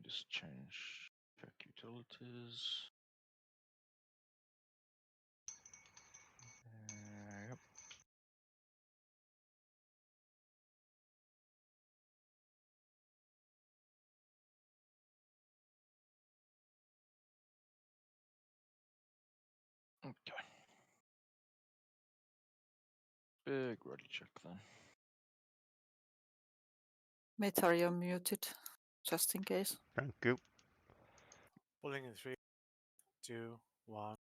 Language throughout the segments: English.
just change check utilities. Yep. Okay. Big ready check then. Metar, you're muted, just in case. Thank you. Pulling in 3, 2, 1.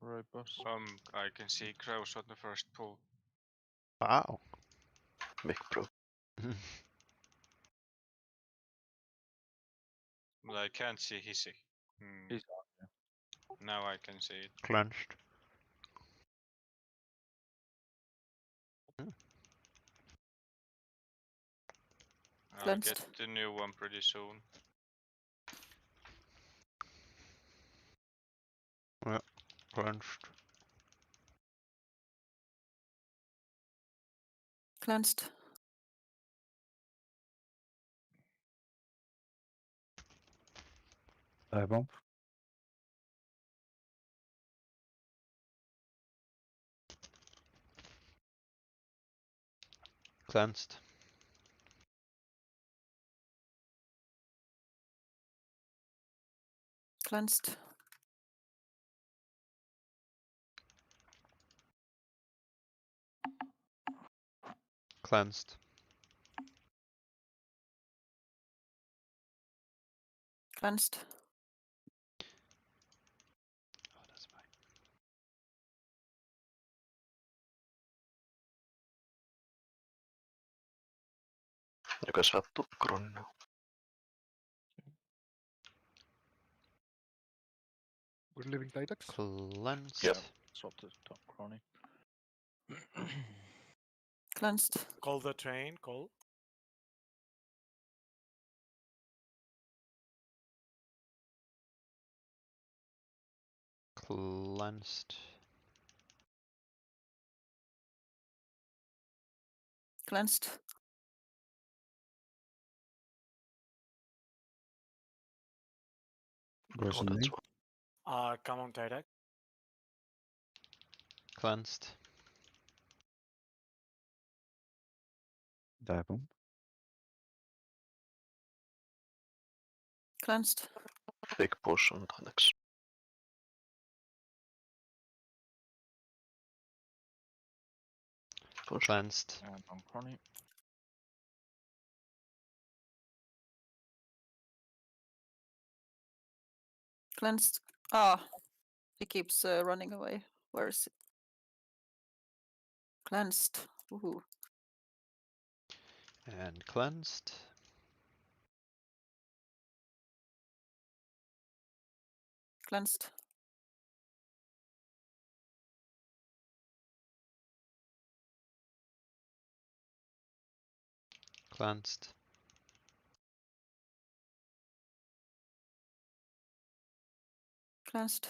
Right, boss. I can see crows on the first pull. Wow. Big pro. But I can't see hissy. He's out, yeah. Now I can see it. Clenched. I'll Cleansed. get the new one pretty soon. Clenched. Cleansed. Die bomb. Cleansed. Cleansed. Cleansed. Cleansed. Oh, that's fine. Joka sattuu kronne. We're living Tidex. Cleansed. Yeah. Swap to top crony. Cleansed. Call the train, call. Cleansed. Cleansed. Goes Oh, in that's me. one. Come on, Tydak. Cleansed. Die bomb. Cleansed. Big push on Tydex. Push. Cleansed. And on crony. Cleansed. Ah, he keeps running away. Where is it? Cleansed. Ooh. And cleansed. Cleansed. Cleansed. Cleansed.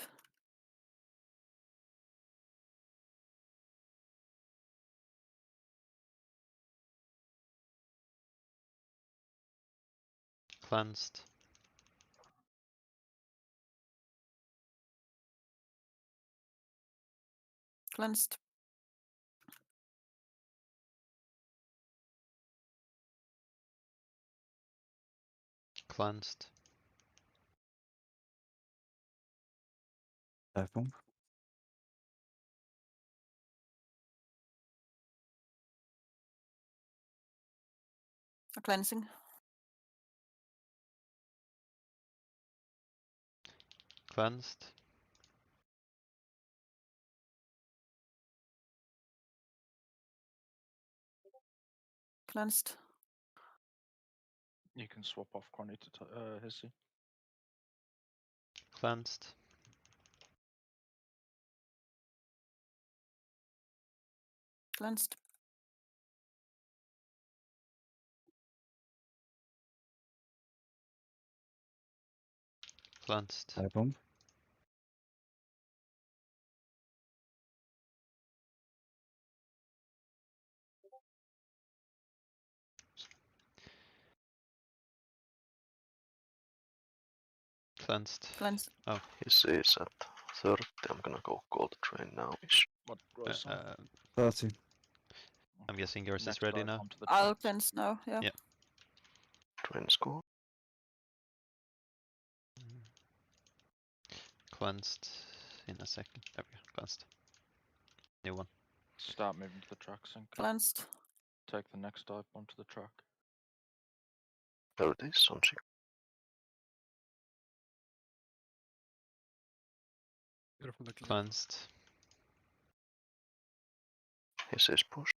Cleansed. Cleansed. Cleansed. Die bomb. Cleansing. Cleansed. Cleansed. You can swap off crony to hissy. Cleansed. Cleansed. Cleansed. Die bomb. Cleansed. Cleanse. His is at 30. I'm gonna go gold train now. Ish. What gross on? 30. I'm guessing yours Next is ready dive now. onto the I'll tracks. cleanse now. Yeah. Yeah. Train school. Cleansed in a second. There we go. Cleansed. New one. Start moving to the tracks and Cleansed. take the next dive onto the track. There it is. On chick. Careful the clean. Cleansed. His is push.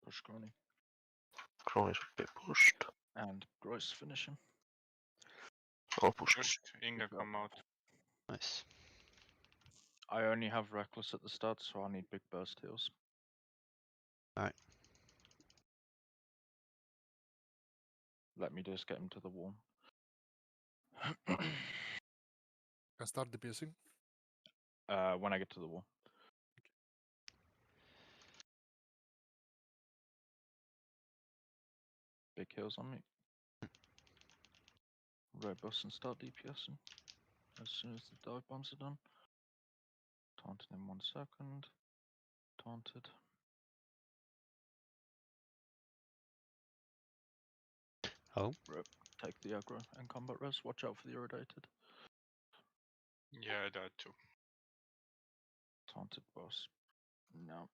Push Crony. Crony should be pushed. And Gross finish him. I'll push. Just Inga Good come job. out. Nice. I only have Reckless at the start, so I need big burst heals. Alright. Let me just get him to the wall. Can start the piercing. When I get to the wall. Big heals on me. Red bus and start DPSing. As soon as the dive bombs are done. Taunted in 1 second. Taunted. Oh. Rip. Take the aggro and combat res. Watch out for the irradiated. Yeah, I died too. Taunted boss. No.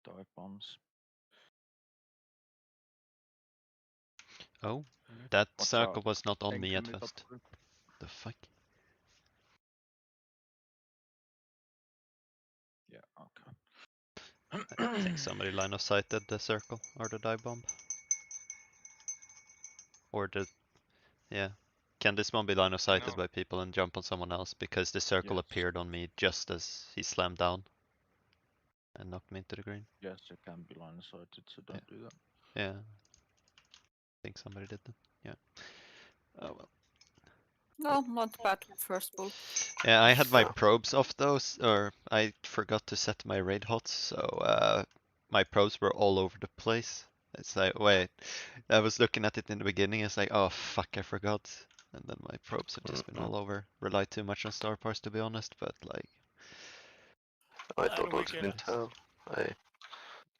Dive bombs. Oh. Okay. That Watch circle out. was not on Inca me at move up first. group. The fuck? Yeah, okay. I think somebody line of sighted the circle or the dive bomb. Or the yeah. Can this one be line of sighted No. by people and jump on someone else? Because the circle Yes. appeared on me just as he slammed down and knocked me into the green. Yes, it can be line of sighted, so don't do that. Yeah. I think somebody did that. Yeah. Oh well. No, not bad first pull. Yeah, I had my Yeah. probes off those, or I forgot to set my raid hots, so my probes were all over the place. It's like, wait, I was looking at it in the beginning, it's like, oh fuck, I forgot. And then my probes have just been all over. Rely too much on star parts to be honest, but like, I And we totally can- didn't have a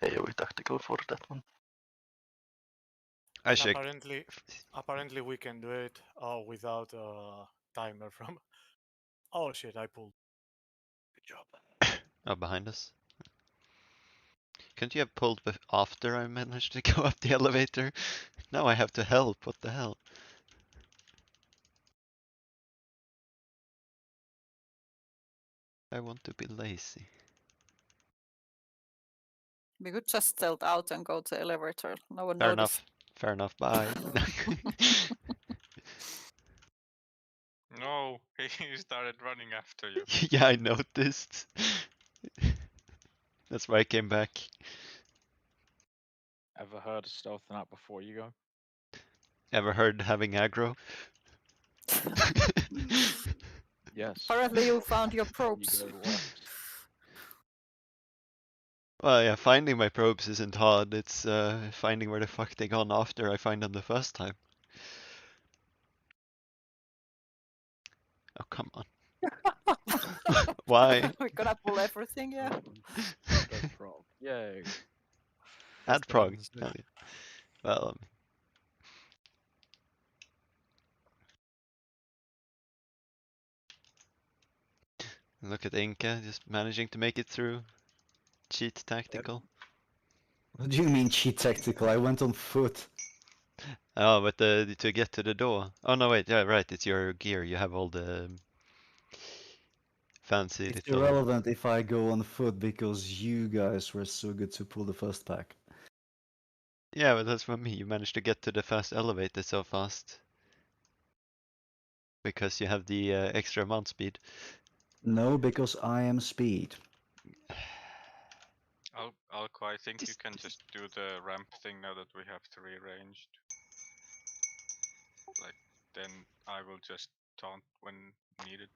AoE tactical for that one. I And should. apparently we can do it without a timer from. Oh shit! I pulled. Good job. Oh, behind us. Couldn't you have pulled after I managed to go up the elevator? Now I have to help, what the hell? I want to be lazy. We could just stealth out and go to the elevator. No one Fair noticed. enough. Fair enough, bye. No, he started running after you. Yeah, I noticed. That's why I came back. Ever heard of stealthing out before you go? Ever heard having aggro? Yes. Apparently you found your Before you probes. go, it works. Well, yeah, finding my probes isn't hard. It's finding where the fuck they gone after I find them the first time. Oh, come on. Why? We're gonna pull everything, yeah. Trandos Prog. Yay. Add the prog. ones, yeah. Hell yeah. Well, look at Inca just managing to make it through. Cheat tactical. What do you mean cheat tactical? I went on foot. Oh, but to get to the door. Oh no, wait. Yeah, right. It's your gear. You have all the fancy It's little. irrelevant if I go on foot because you guys were so good to pull the first pack. Yeah, but that's from me. You managed to get to the fast elevator so fast. Because you have the extra mount speed. No, because I am speed. Alco, I think you Just- can just do the ramp thing now that we have 3 ranged. Like, then I will just taunt when needed.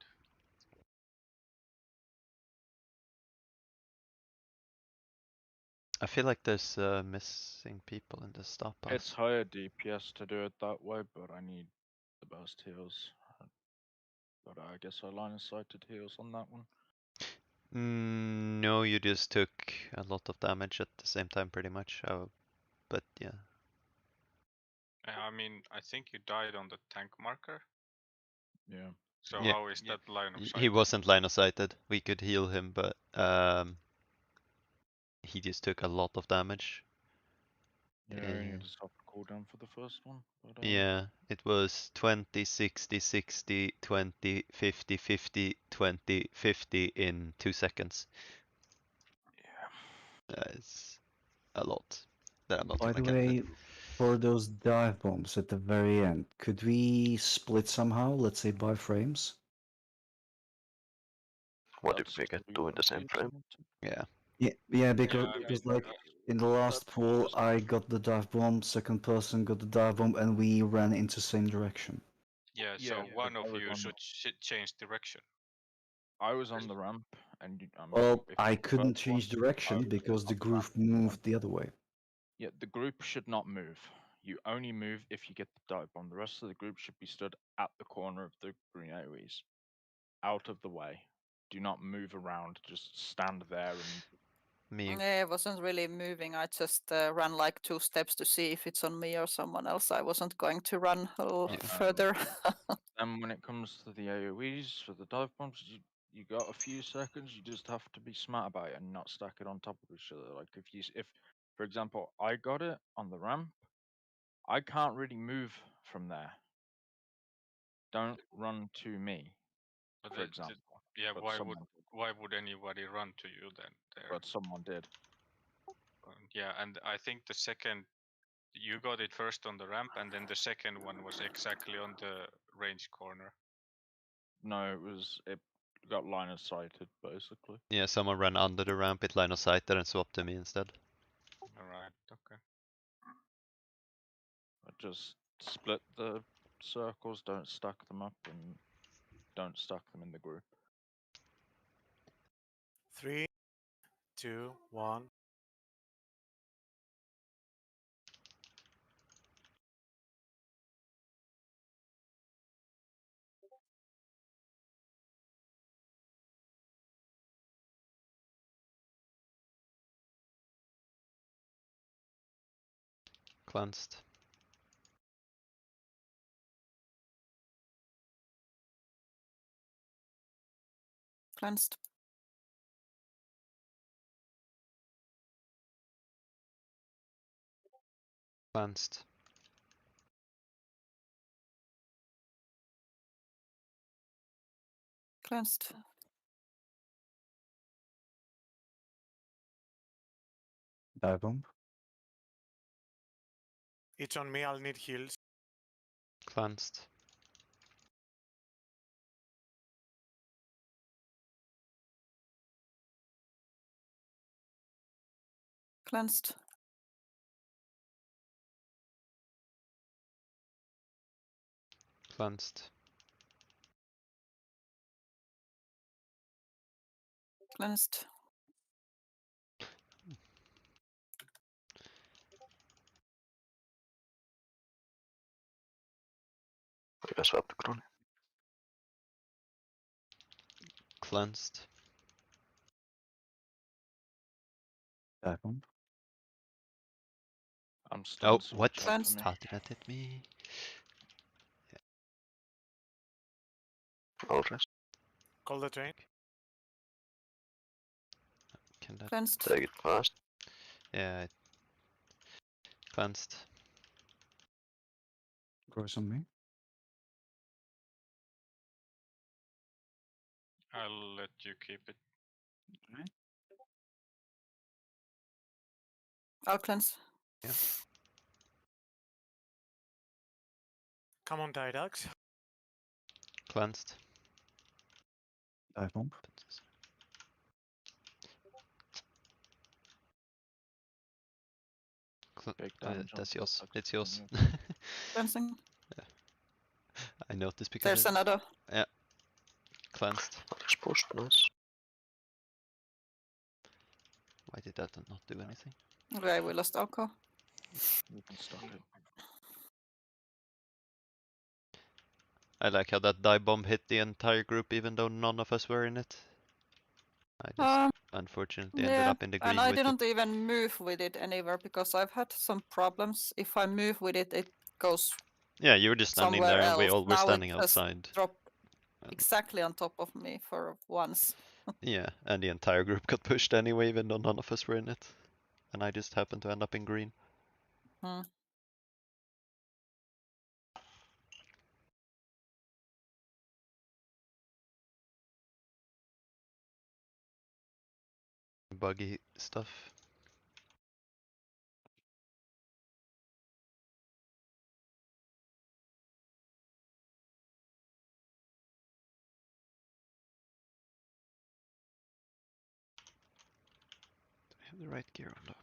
I feel like there's missing people in the stop pass. It's higher DPS to do it that way, but I need the best heals. But I guess I line of sighted heals on that one. No, you just took a lot of damage at the same time, pretty much. But yeah, I mean, I think you died on the tank marker. Yeah. So Yeah. how is that line of sight? he wasn't line of sighted. We could heal him, but he just took a lot of damage. Yeah, I need to stop the cooldown for the first one. But, Yeah, it was 20, 60, 60, 20, 50, 50, 20, 50 in 2 seconds. Yeah. It's a lot that I'm not By gonna the get way, to. for those dive bombs at the very end, could we split somehow? Let's say by frames. What if That's we get what two in the want same you frame? to- Yeah. Yeah, because I because mean, like in the last that's pool, just- I got the dive bomb, second person got the dive bomb, and we ran into same direction. Yeah, Yeah, so but one I of was you on should change direction. I was on the ramp, and I mean, Well, if I you're the couldn't first one, change direction was because the on the groove ramp. moved the other way. Yeah, the group should not move. You only move if you get the dive bomb. The rest of the group should be stood at the corner of the green AoEs, out of the way. Do not move around. Just stand there and. Me, I wasn't really moving. I just ran like 2 steps to see if it's on me or someone else. I wasn't going to run a little Yeah. further. And when it comes to the AoEs for the dive bombs, you got a few seconds. You just have to be smart about it and not stack it on top of each other. Like if for example I got it on the ramp, I can't really move from there. Don't run to me, But for example. yeah, but why someone did. would anybody run to you then? There. But someone did. Yeah, and I think the second you got it first on the ramp, and then the second one was exactly on the range corner. No, it got line of sighted basically. yeah, someone ran under the ramp, it line of sight there and swapped to me instead. Alright, okay. Just split the circles, don't stack them up, and don't stack them in the group. 3, 2, 1. Cleansed. Cleansed. Cleansed. Cleansed. Dive bomb. It's on me, I'll need heals. Cleansed. Cleansed. Cleansed. Cleansed. I can swap the Chrony. Cleansed. Dive bomb. I'm stunned. Oh, so what? watch out for Cleansed. me. How did that hit me? I'll rest. Call the train. Can that? Cleansed. Take it fast. Yeah. Cleansed. Grows on me. I'll let you keep it. I'll cleanse. Come on, Didax. Cleansed. Dive bomb. Big damage on That's yours. Vortex It's yours. on Cleansing. I noticed because There's another. cleansed. Alex push, nice. Why did that not do anything? Okay, we lost Alco. You can stack it. I like how that dive bomb hit the entire group even though none of us were in it. I just unfortunately ended Yeah, up in the and green I with it. didn't even move with it anywhere because I've had some problems. If I move with it, it goes Yeah, you were just standing somewhere there and we else. all were Now it standing just outside. dropped And- exactly on top of me for once. Yeah, and the entire group got pushed anyway even though none of us were in it. And I just happened to end up in green. Hmm. Buggy stuff. Do I have the right gear on though?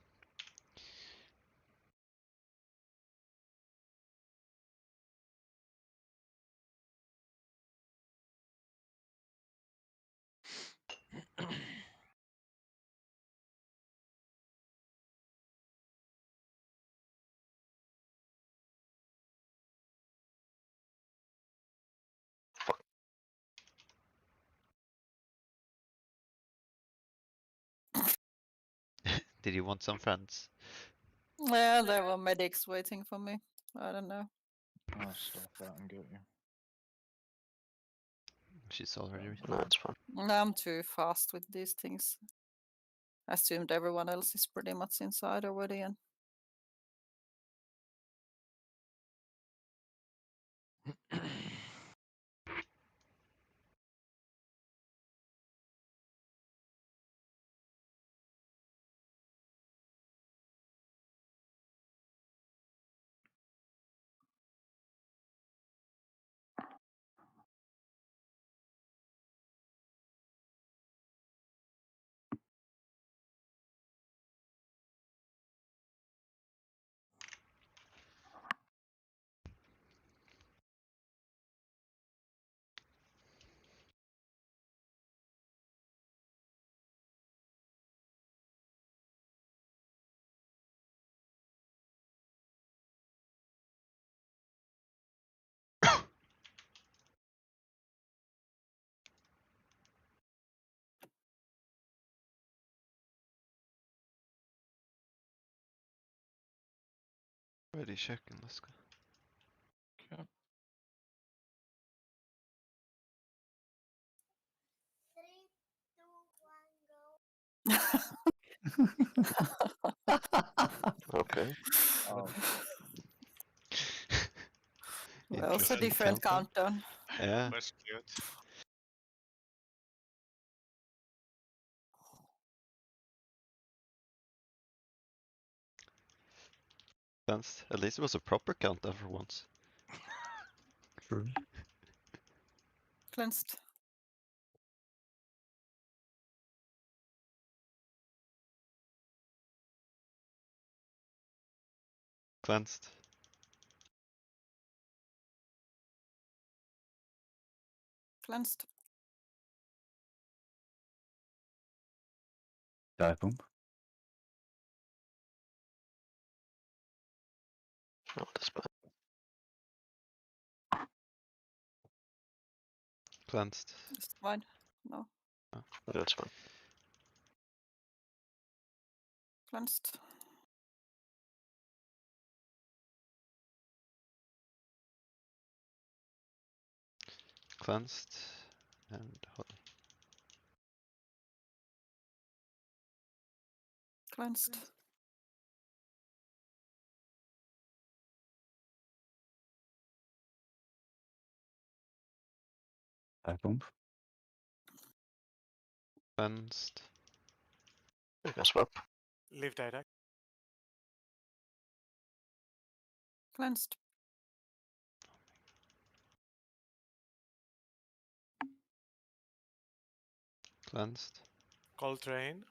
Did you want some friends? Yeah, there were medics waiting for me. I don't know. I'll stop that and get you. She's already. No, it's fine. I'm too fast with these things. I assumed everyone else is pretty much inside already, and Ready, checking, let's go. Okay. Okay. Oh, well, it's a Interesting different countdown. Yeah. Was cute. At least it was a proper countdown for once. True. Cleansed. Cleansed. Cleansed. Dive bomb. No, that's bad. Cleansed. Is it mine? No. That's fine. Cleansed. Cleansed. And Cleansed. Dive bomb. cleansed. You can swap. Leave direct. Cleansed. Cleansed. Coltrane.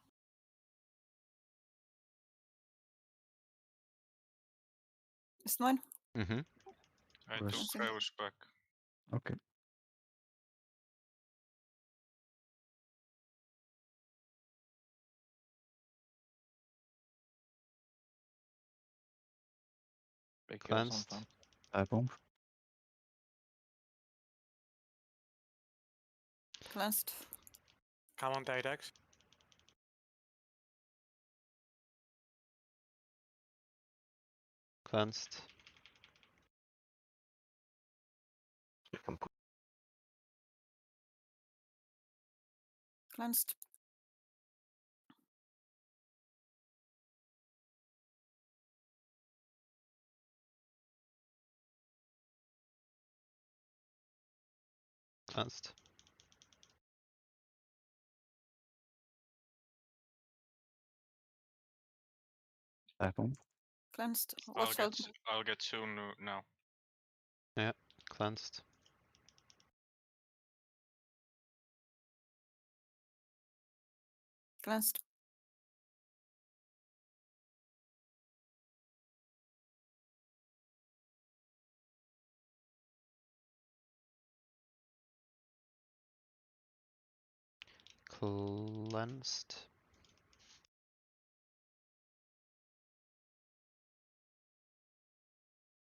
Is it mine? Mm-hmm. I Rest. took Cleansing. Kraus back. Okay. Big heals on Cleansed. fan. Dive bomb. Cleansed. Come on, Tidex. Cleansed. You can put Cleansed. Cleansed. Dive bomb. Cleansed. I'll Watch get out. I'll get soon now. Cleansed. Cleansed. Cleansed.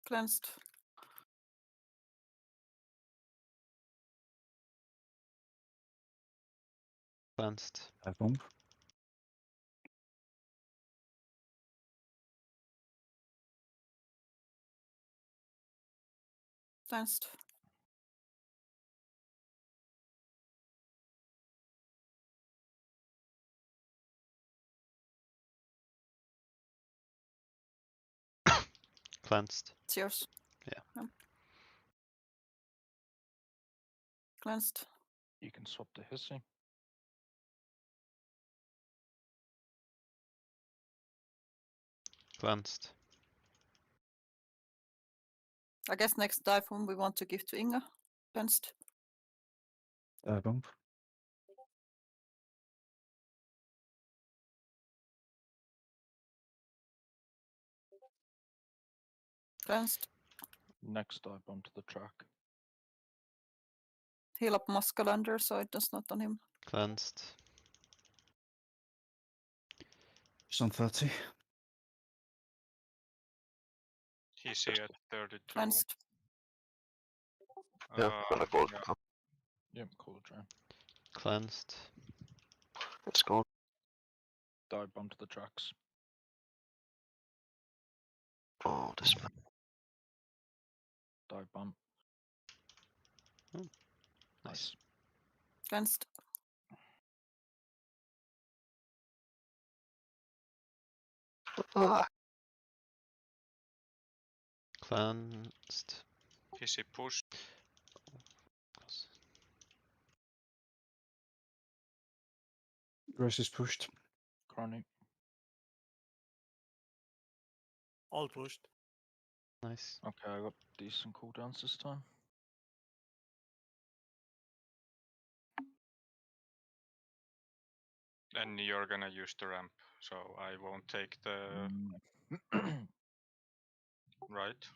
Cleansed. Cleansed. Dive bomb. Cleansed. Cleansed. It's yours. Yeah. Cleansed. You can swap to hissing. Cleansed. I guess next dive one we want to give to Inga. Cleansed. Dive bomb. Cleansed. Next dive bomb to the track. Heal up muscle under so it does not on him. Cleansed. He's on 30. He's here at 32. Cleansed. yeah, I'm gonna call it Yeah. now. Yep, cool drain. Cleansed. Let's go. Dive bomb to the tracks. Oh, this man. Dive bomb. Nice. Nice. Cleansed. Ah, Cleansed. Hissy push. Grace is pushed. Chronic. All pushed. Nice. Okay, I got decent cooldowns this time. And you're gonna use the ramp, so I won't take the Mm. right.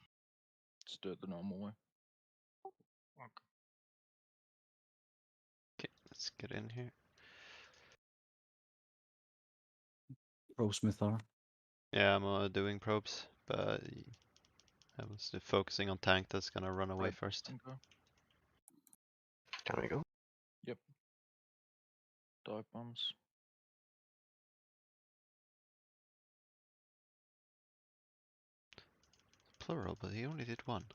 Let's do it the normal way. Okay. Okay, let's get in here. Pro Smith are. Yeah, I'm doing probes, but I was focusing on tank that's gonna run away Red first. and go. can we go? Dive bombs. Plural, but he only did one.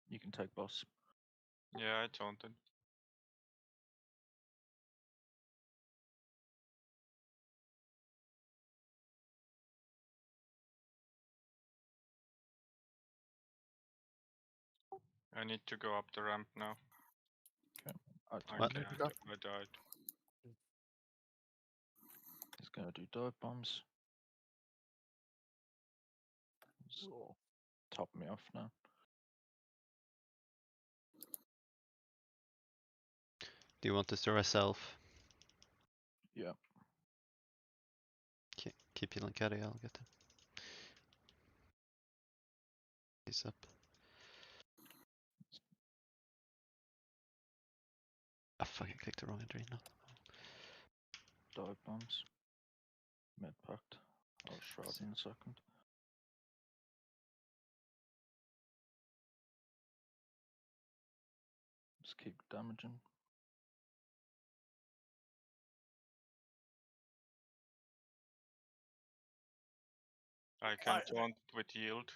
You can take boss. Yeah, I taunted. I need to go up the ramp now. I I What? taunted. can't. I died. He's gonna do dive bombs. He's top me off now. Do you want to store a self? Yeah. Okay, keep healing carry, I'll get him. He's up. Ah fuck, I clicked the wrong adrenal. Dive bombs. Mid pact. I'll shroud in a second. Just keep damaging. I can taunt with yield.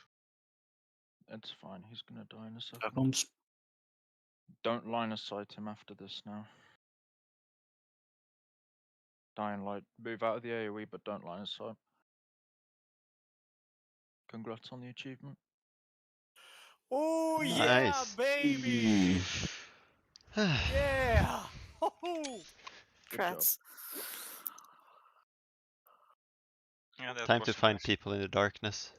It's fine. He's gonna die in a second. Bombs. Don't line of sight him after this now. Dying light. Move out of the AoE, but don't line of sight. Congrats on the achievement. Oh yeah, Nice. baby! Yeah! Ho-ho! Good job. Crats. Yeah, that Time was to find nice. people in the darkness.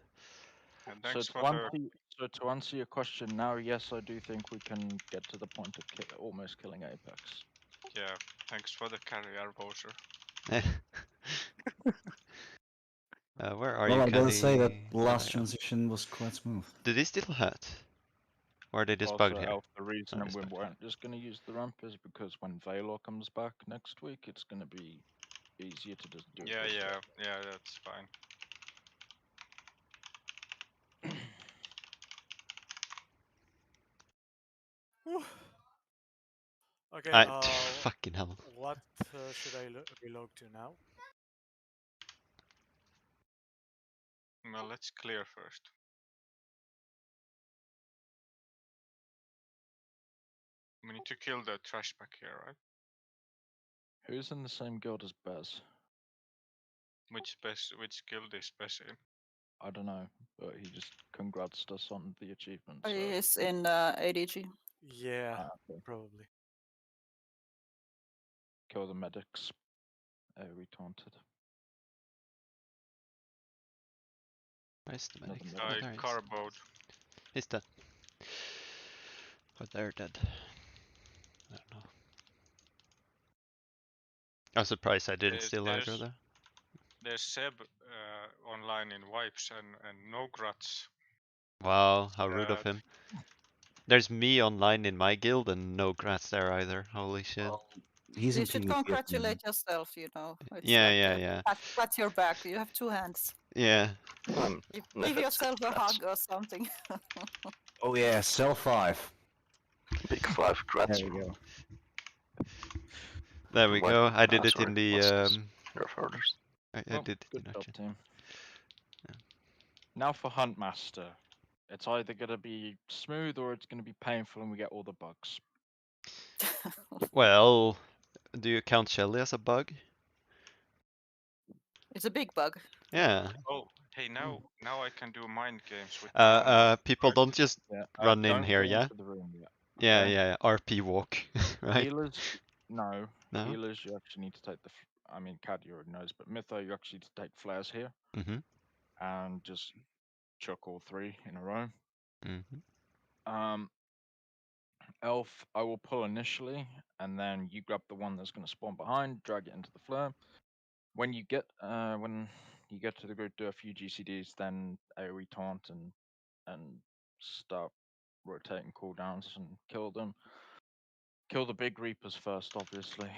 And So thanks to, for the answer, so to answer your question now, yes, I do think we can get to the point of almost killing Apex. yeah, thanks for the carrier, Bowser. Where are Well, you, I gotta say that Caddy? last Yeah. transition was quite smooth. Do they still hat? Or are they just Also, bugged here? Elf, the reason it's we bugged. weren't just going to use the ramp is because when Valor comes back next week, it's going to be easier to just do it Yeah, this way. yeah, that's fine. Whew. Okay, Fucking hell. what should I relog to now? Well, let's clear first. We need to kill the trash back here, right? Who's in the same guild as Bez? Which guild is Bez in? I don't know, but he just congrats us on the achievement. So. He is in ADG. Yeah, Okay. probably. Kill the medics. We taunted. Where's the Another medic? medic. Oh, I there he is. carboed. He's dead. Oh, they're dead. I don't know. I'm surprised I didn't steal aggro there. There's Seb online in wipes and no gruts. Wow, how rude of him. There's me online in my guild and no grats there either. Holy shit. Well, he's You in should PvP at the moment. congratulate yourself, you know. It's Yeah, like yeah. pat your back. You have 2 hands. Yeah. Give Never yourself said a hug or something. Oh yeah, cell 5. Big 5 grats. There we go. There we What? go. I did it Sorry, in the what's this? Nerf orders. I Well, did it good in job, action. team. Yeah. Now for Huntmaster. It's either going to be smooth or it's going to be painful and we get all the bugs. Well, do you count Shelly as a bug? It's a big bug. Yeah. Oh, hey, now I can do mind games with the money. People don't just Yeah, run in don't here, go yeah? into the room yet. Yeah, okay? yeah, RP walk, right? Healers, no. No? Healers, you actually need to take the. I mean, Cad, you already knows, but Mytho, you actually need to take flares here Mm-hmm. and just chuck all 3 in a row. Mm-hmm. Elf, I will pull initially, and then you grab the one that's going to spawn behind, drag it into the flare. When you get to the grid, do a few GCDs, then AoE taunt and start rotating cooldowns and kill them. Kill the big reapers first, obviously.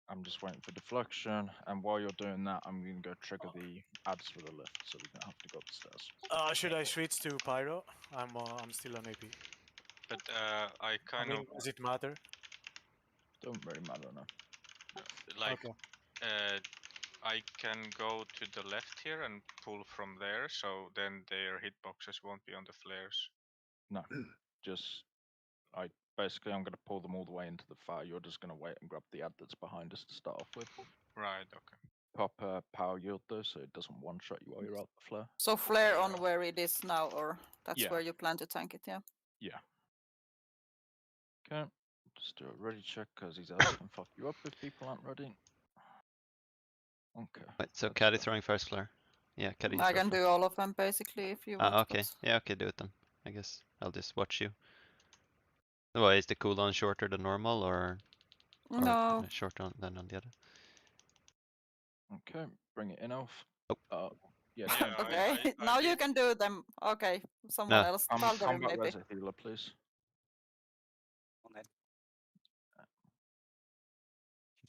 I'm just waiting for deflection, and while you're doing that, I'm going to go trigger the ads for the lift, so we don't have to go up the stairs. Should I switch to Pyro? I'm still on AP. But I kind of does it matter? Don't really matter now. like Okay. I can go to the left here and pull from there, so then their hitboxes won't be on the flares. No, just I'm going to pull them all the way into the fire. You're just going to wait and grab the ad that's behind us to start off with. Right. Okay. Pop power yield though, so it doesn't one-shot you while you're out the flare. So flare on where it is now, or that's Yeah. where you plan to tank it, yeah? Yeah. Okay. Just do a ready check because these ads can fuck you up if people aren't ready. Okay. Wait, so let's Caddy go. throwing first flare. Yeah, Caddy. I can do all of them basically if you want. Okay. Yeah, okay, do it then. I guess I'll just watch you. Well, is the cooldown shorter than normal or No. shorter than on the other? Okay, bring it in, Elf. Oh. Yeah. Yeah, Okay, I now you did. can do them. Okay, someone No. else. Tal'Darim Combat maybe. res a healer, please.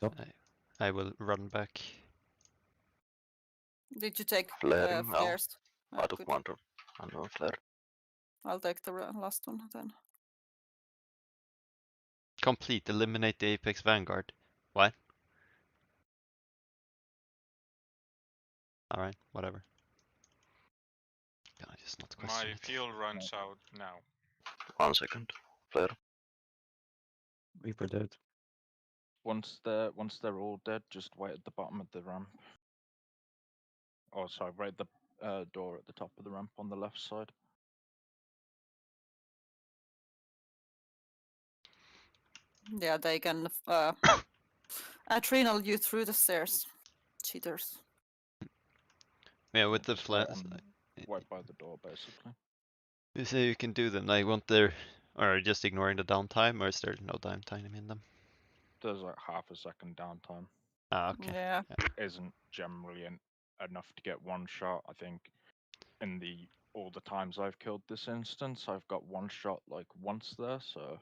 Top. I will run back. Did you take Flaring, no. flares? I took Good. one turn and no flare. I'll take the last one then. Complete. Eliminate the Apex Vanguard. What? Alright, whatever. Can I just not question My it? fuel runs out now. 1 second. Flare. Reaper dead. Once they're all dead, just wait at the bottom of the ramp. Oh, sorry, right at the door at the top of the ramp on the left side. Yeah, they can adrenal you through the stairs. Cheaters. Yeah, with the Just wait flash. right by the door, basically. You say you can do them, like, won't there... Or just ignoring the downtime, or is there no downtime in them? There's like half a second downtime. Ah, okay. Yeah. Isn't generally enough to get one shot. I think in all the times I've killed this instance, I've got one shot like once there, so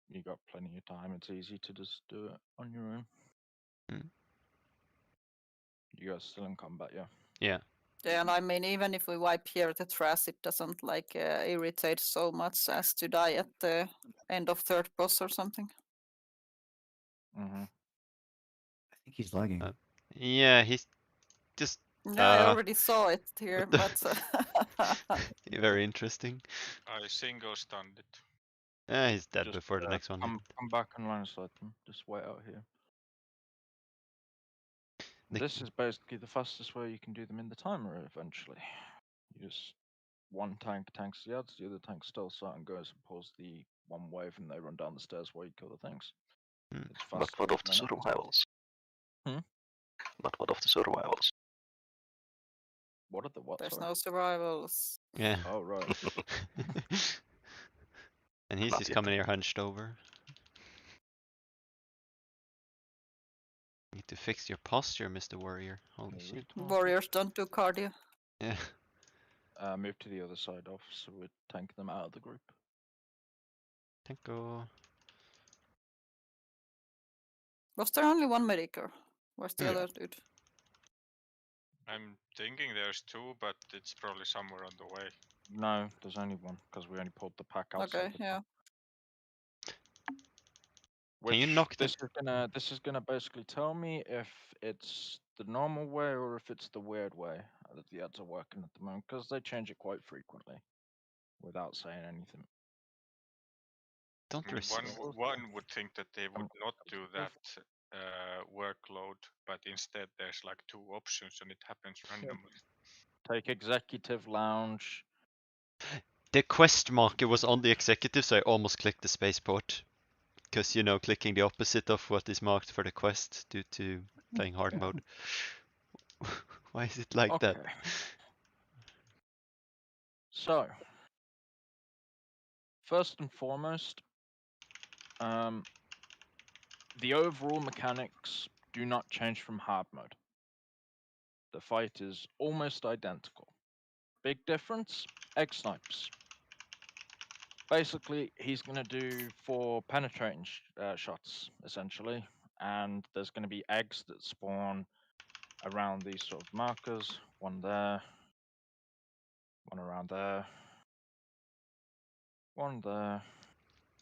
you got plenty of time. It's easy to just do it on your own. Hmm. You guys still in combat, yeah? Yeah. Yeah, and I mean, even if we wipe here the trash, it doesn't like irritate so much as to die at the end of third boss or something. Mm-hmm. I think he's lagging. Yeah, he's just Yeah, I already saw it here, what but very interesting. I single stunned it. He's dead Just before the next one hit. come back and line of sight them. Just wait out here. This is basically the fastest way you can do them in the timer eventually. You just one tank tanks the ads, the other tank still sight and goes and pulls the one wave and they run down the stairs while you kill the things. Hmm. It's But faster what of the than anything. survivals? Hmm? But what of the survivals? What are the what? there's Sorry. no survivals. Yeah. Oh right. And he's Not just yet. coming here hunched over. Need to fix your posture, Mr. Warrior. Holy Yeah, shit. retard. Warriors don't do cardio. Yeah. Move to the other side off, so we tank them out of the group. Tanko. Was there only one medic or where's the Yeah. other dude? I'm thinking there's two, but it's probably somewhere on the way. No, there's only one because we only pulled the pack outside. Okay, the yeah. Which you knock them- this is gonna basically tell me if it's the normal way or if it's the weird way that the ads are working at the moment, because they change it quite frequently without saying anything. Don't I mean, resist. one would think that they would not do Move. that workload, but instead there's like two options and it happens randomly. Take executive lounge. The quest marker was on the executive, so I almost clicked the spaceport. Because, you know, clicking the opposite of what is marked for the quest due to playing hard Yeah. mode. Why is it like that? Okay. So, first and foremost, the overall mechanics do not change from hard mode. The fight is almost identical. Big difference, egg snipes. Basically, he's going to do 4 penetrating shots, essentially, and there's going to be eggs that spawn around these sort of markers. One there, one around there, one there,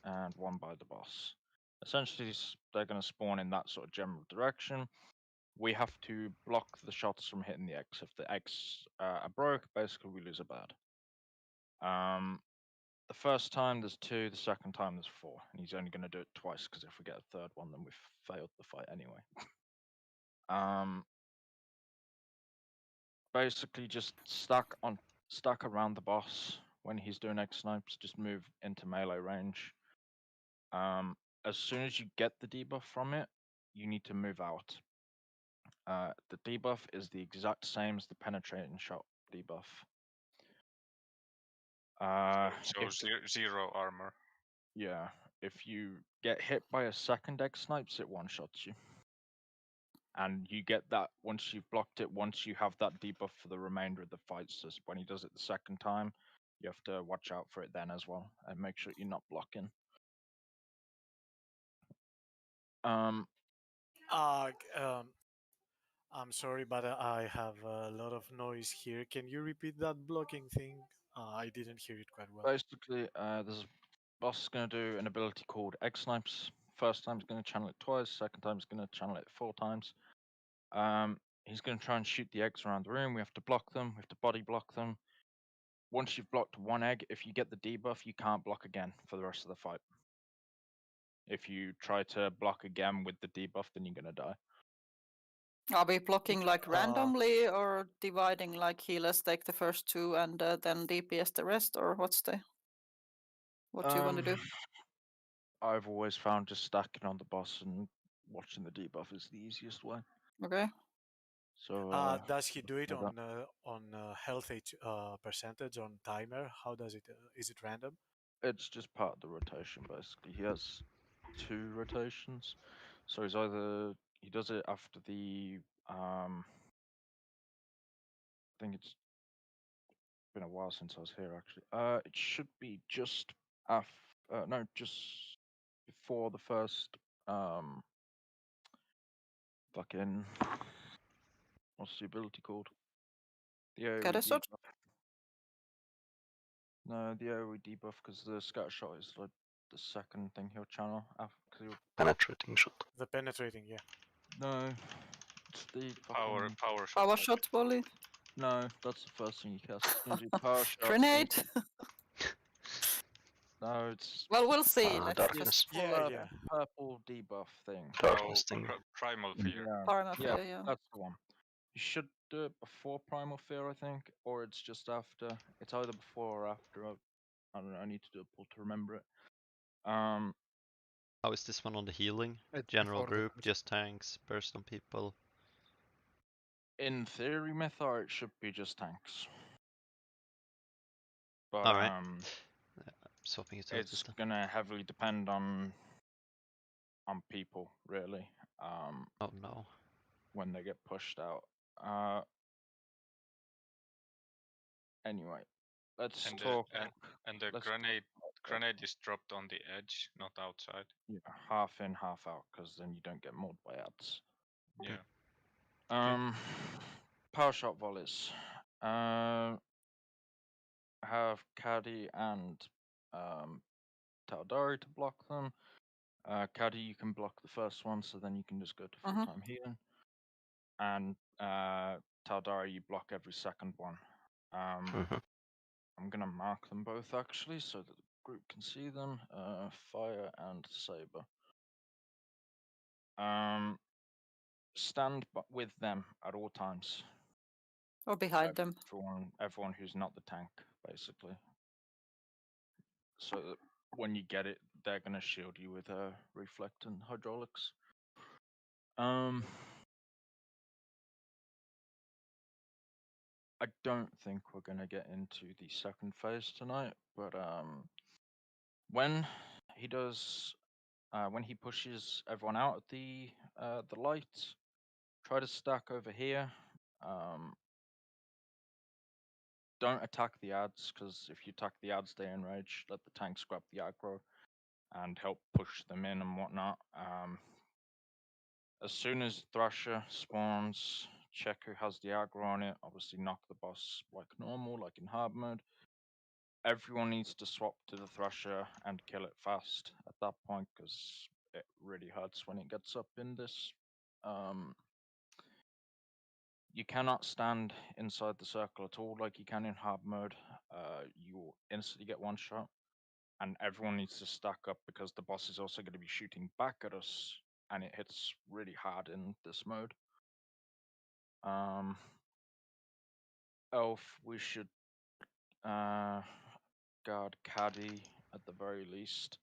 and one by the boss. Essentially, they're going to spawn in that sort of general direction. We have to block the shots from hitting the eggs. If the eggs are broke, basically we lose a bird. The first time there's 2, the second time there's 4, and he's only going to do it twice because if we get a third one, then we've failed the fight anyway. Basically, just stack around the boss when he's doing egg snipes. Just move into melee range. As soon as you get the debuff from it, you need to move out. The debuff is the exact same as the penetrating shot debuff. So zero armor. Yeah, if you get hit by a second egg snipes, it one-shots you. And you get that once you've blocked it, once you have that debuff for the remainder of the fight. So when he does it the second time, you have to watch out for it then as well, and make sure you're not blocking. I I'm sorry, but I have a lot of noise here. Can you repeat that blocking thing? I didn't hear it quite well. Basically, there's a boss is going to do an ability called Egg Snipes. First time he's going to channel it twice. Second time he's going to channel it 4 times. He's going to try and shoot the eggs around the room. We have to block them. We have to body block them. Once you've blocked one egg, if you get the debuff, you can't block again for the rest of the fight. If you try to block again with the debuff, then you're going to die. Are we blocking like Uh, randomly or dividing like healers take the first 2 and then DPS the rest, or what do you want to do? I've always found just stacking on the boss and watching the debuff is the easiest way. Okay. So does he do it like that. on health percentage on timer? How does it? Is it random? It's just part of the rotation, basically. He has 2 rotations, so he does it after the I think it's been a while since I was here actually. It should be just just before the first fucking what's the ability called? The AoE Catastrophe? debuff. No, the AoE debuff because the scatter shot is like the second thing he'll channel after. He'll... Penetrating shot. The penetrating, yeah. No, it's the Power fucking... power shot. Power shot volley? No, that's the first thing you cast. He's gonna do power shot. Grenade? No, it's Well, we'll see. Ah, Let's darkness. just pull Yeah, up yeah. purple debuff thing. Darkness Oh, thing. primal fear. Yeah, Paramount yeah, Fear, yeah. that's the one. You should do it before Primal Fear, I think, or it's just after. It's either before or after. I don't know. I need to do a pull to remember it. How is this one on the healing? It's General before the group, first. just tanks, burst on people. In theory, Mythar, it should be just tanks. But Alright. Swapping it out it's gonna heavily depend on people, really. Oh no. When they get pushed out. Anyway, let's And talk. the let's talk grenade is dropped on the edge, not outside. Yeah, half in, half out, because then you don't get mauled by ads. Yeah. Power shot volleys. Have Caddy and Taldari to block them. Caddy, you can block the first one, so then you can just go to full time healing. And Taldari, you block every second one. I'm gonna mark them both actually, so that the group can see them. Fire and Saber. Stand with them at all times. Or behind them. Everyone who's not the tank, basically. So that when you get it, they're gonna shield you with reflect and hydraulics. I don't think we're gonna get into the second phase tonight, but when he does, when he pushes everyone out of the lights, try to stack over here. Don't attack the ads, because if you attack the ads, they enrage. Let the tanks grab the aggro and help push them in and whatnot. As soon as Thrasher spawns, check who has the aggro on it. Obviously, knock the boss like normal, like in hard mode. Everyone needs to swap to the Thrasher and kill it fast at that point, because it really hurts when it gets up in this. You cannot stand inside the circle at all like you can in hard mode. You will instantly get one shot, and everyone needs to stack up because the boss is also going to be shooting back at us, and it hits really hard in this mode. Elf, we should guard Caddy at the very least,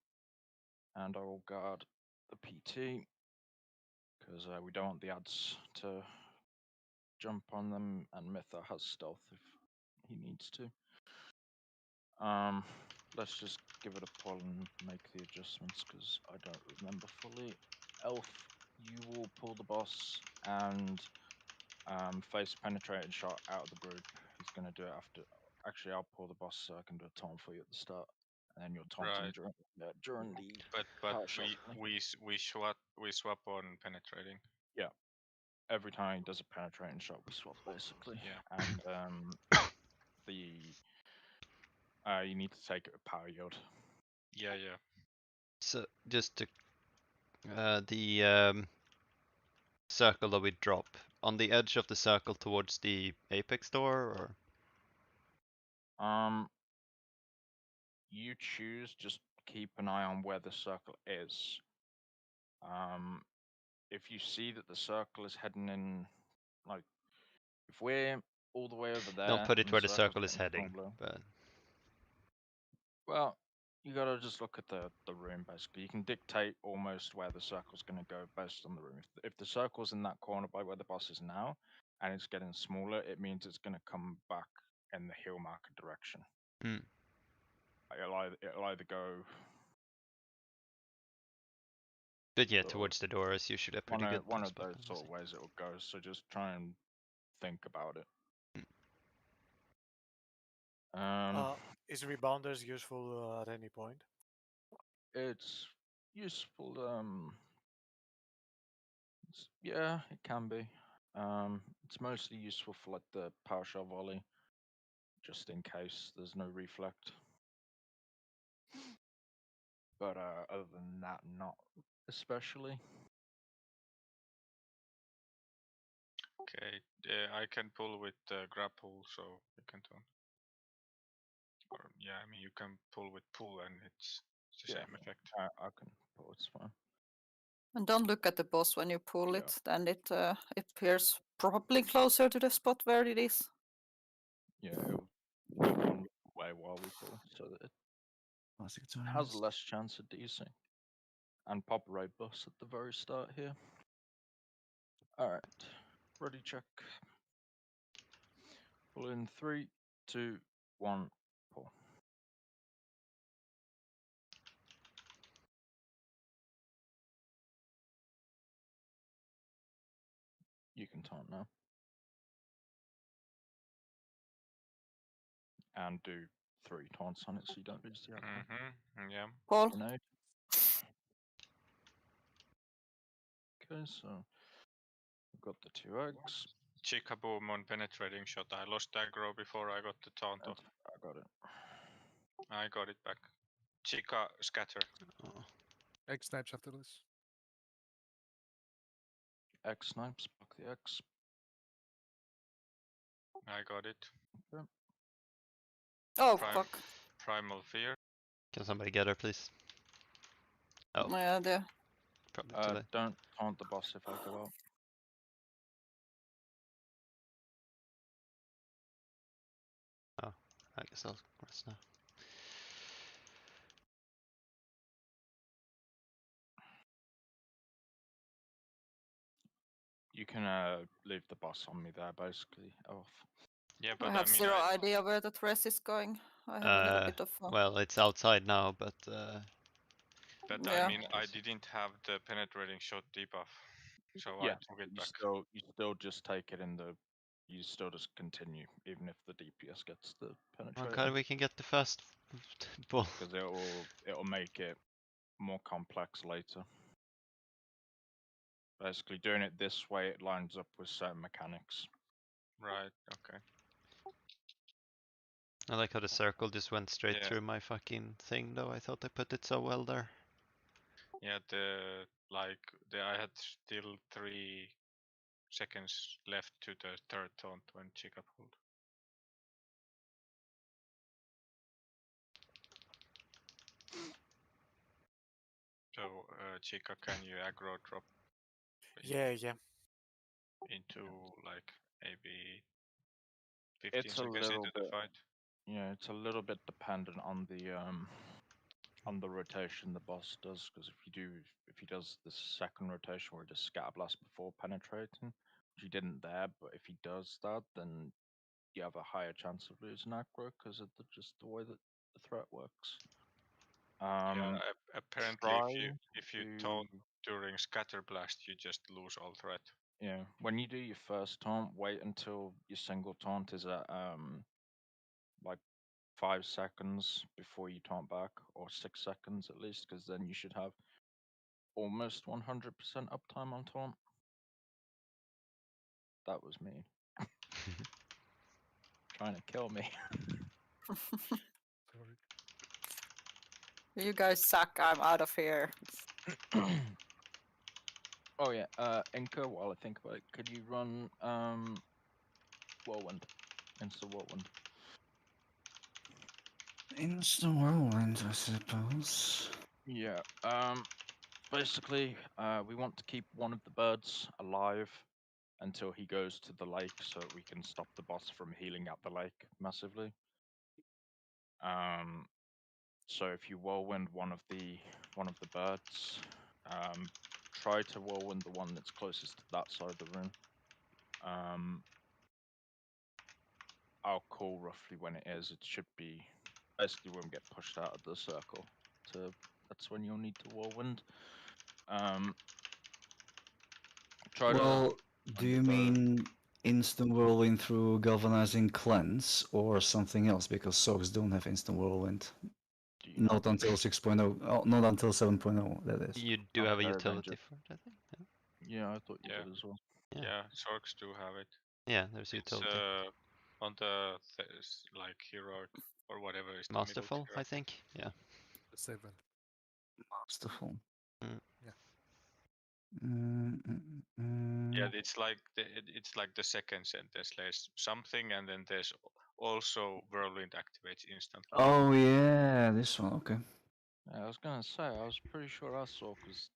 and I will guard the PT because we don't want the ads to jump on them, and Mytha has stealth if he needs to. Let's just give it a pull and make the adjustments because I don't remember fully. Elf, you will pull the boss and face penetrating shot out of the group. He's gonna do it after. Actually, I'll pull the boss so I can do a taunt for you at the start, and then you'll taunt him during the. But power shot. we swap on penetrating. Yeah. every time he does a penetrating shot, we swap basically. Yeah. And the you need to take it with power yield. Yeah, yeah. So just to the circle that we drop on the edge of the circle towards the apex door, or You choose. Just keep an eye on where the circle is. If you see that the circle is heading in, like if we're all the way over there, don't put it and where the circle's circle is getting heading. smaller, But well, you gotta just look at the room basically. You can dictate almost where the circle's gonna go based on the room. If the circle's in that corner by where the boss is now, and it's getting smaller, it means it's gonna come back in the hill marker direction. Hmm. It'll either go but yeah, sort of towards the door is usually a pretty good one of spot, those sort of obviously. ways it'll go. So just try and think about it. Is rebounders useful at any point? It's useful. Yeah, it can be. It's mostly useful for like the power shot volley, just in case there's no reflect. But other than that, not especially. Okay. I can pull with grapple, so you can turn. Or yeah, I mean you can pull with pull, and it's the Yeah, same effect. I can pull. It's fine. And don't look at the boss when you pull Yeah. it, then it appears probably closer to the spot where it is. Yeah, it will move away while we pull, so that it Classic has times. less chance of decing. And pop raid boss at the very start here. Alright. Ready check. Pull in 3, 2, 1, pull. You can taunt now. And do 3 taunts on it so you don't lose the aggro. Mm-hmm. Yeah. Paul, Grenade. Okay, so we've got the 2 eggs. Chica boom on penetrating shot. I lost aggro before I got the taunt off. I got it. I got it back. Chica scatter. Oh. Egg snipes after this. X snipes, block the X. I got it. Okay. oh Prime, fuck. primal fear. Can somebody get her, please? Oh, Yeah, there. probably too late. Don't taunt the boss if I go out. Oh, I guess I'll rest now. You can leave the boss on me there, basically. Off. Yeah, I but have I mean, zero idea where the dress is going. I have a little bit of. Well, it's outside now, but but Yeah. I mean, I didn't have the penetrating shot debuff, so I Yeah, took it you back. still just take it in the. You still just continue, even if the DPS gets the penetrating. okay, we can get the first pull. Because it'll make it more complex later. Basically, doing it this way, it lines up with certain mechanics. Right. Okay. I like how the circle just went straight Yeah. through my fucking thing, though. I thought I put it so well there. Yeah. I had still 3 seconds left to the third taunt when Chica pulled. So, Chica, can you aggro drop Yeah. into like maybe 15 It's a seconds little into the bit. fight? Yeah, it's a little bit dependent on the rotation the boss does. Because if he does the second rotation where he does scatter blast before penetrating, which he didn't there, but if he does that, then you have a higher chance of losing aggro because of just the way that the threat works. Yeah. Apparently, Try if you to taunt during scatter blast, you just lose all threat. Yeah, when you do your first taunt, wait until your single taunt is at like 5 seconds before you taunt back, or 6 seconds at least, because then you should have almost 100% uptime on taunt. That was mean. Trying to kill me. Sorry. You guys suck. I'm out of here. Oh yeah, Inca, while I think about it, could you run Whirlwind? Instant Whirlwind. Instant whirlwind, I suppose. Yeah, basically, we want to keep one of the birds alive until he goes to the lake so we can stop the boss from healing at the lake massively. So if you whirlwind one of the birds, try to whirlwind the one that's closest to that side of the room. I'll call roughly when it is. It should be basically when we get pushed out of the circle. So that's when you'll need to whirlwind. Try to. Well, do find the you bird. mean instant whirlwind through galvanizing cleanse or something else? Because soaks don't have instant whirlwind. Do you know? Not until 6.0. Oh, not until 7.0, that is. You do have a Okay, then utility just- for it, I think. Yeah, I thought you Yeah. did as well. Yeah. Yeah, Sorks do have it. Yeah, there's It's utility. on the like heroic or whatever is the middle Masterful, tier. I think. Yeah. The 7. Masterful. Mm. Yeah. Yeah, it's like the second sentence. There's something, and then there's also whirlwind activates instantly. Oh yeah, this one. Okay. Yeah, I was gonna say, I was pretty sure I saw because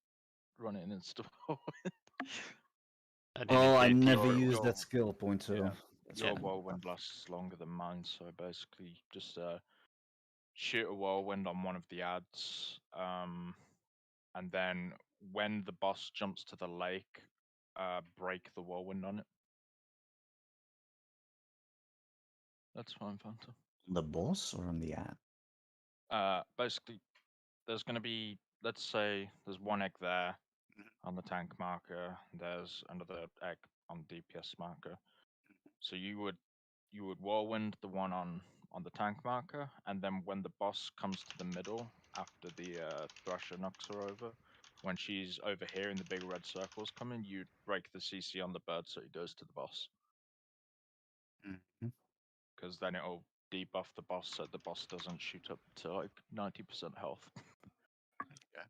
running instant whirlwind. I didn't Well, I get never your- used your- that skill point, so yeah, that's Your fine. whirlwind lasts longer than mine, so basically just shoot a whirlwind on one of the ads, and then when the boss jumps to the lake, break the whirlwind on it. That's fine, Phantom. On the boss or on the ad? Basically, there's going to be, let's say, there's one egg there on the tank marker. There's another egg on DPS marker. So you would whirlwind the one on the tank marker, and then when the boss comes to the middle after the Thrasher knocks her over, when she's over here and the big red circles coming, you break the CC on the bird so it goes to the boss. Because then it'll debuff the boss so the boss doesn't shoot up to like 90% health. Okay.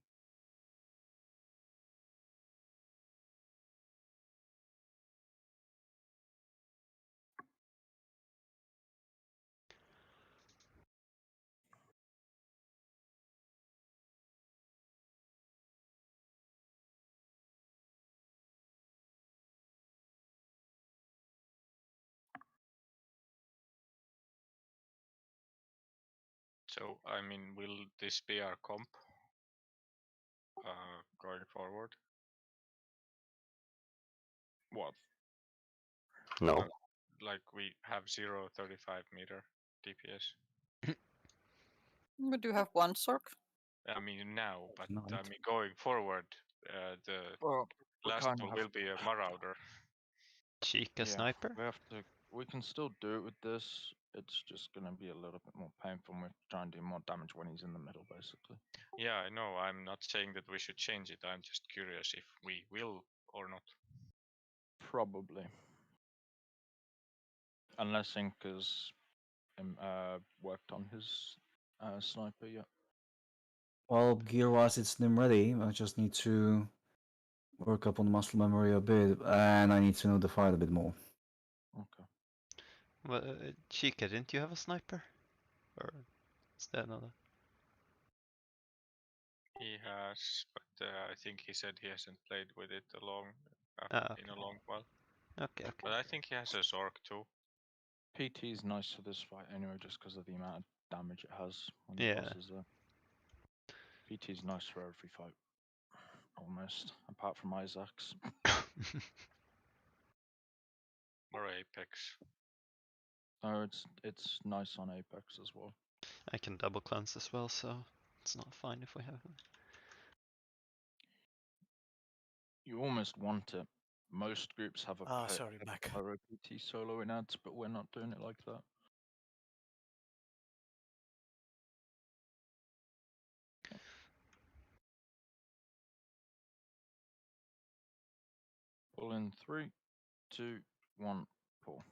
So I mean, will this be our comp going forward? What? No. Like we have 0.35 meter DPS. We do have one Sork. I mean now, but I Tonight. mean going forward, the Well, we last kind of one have will be a Marauder. Chica sniper? We have to. We can still do it with this. It's just gonna be a little bit more painful. And we're trying to do more damage when he's in the middle, basically. Yeah, I know. I'm not saying that we should change it. I'm just curious if we will or not. Probably, unless Inca's worked on his sniper yet. Well, gear-wise, it's nim ready. I just need to work up on the muscle memory a bit, and I need to know the fight a bit more. Okay. Well, Chica, didn't you have a sniper? Or is that another? He has, but I think he said he hasn't played with it in Okay. a long while. Okay, okay. But I think he has a Zork too. PT is nice for this fight anyway, just because of the amount of damage it has when the Yeah. boss is there. PT is nice for every fight, almost, apart from Isaac's. Or Apex. No, it's nice on Apex as well. I can double cleanse as well, so it's not fine if we have him. You almost want it. Most groups have a Sorry, back. pyro PT solo in ads, but we're not doing it like that. Pull in 3, 2, 1, pull.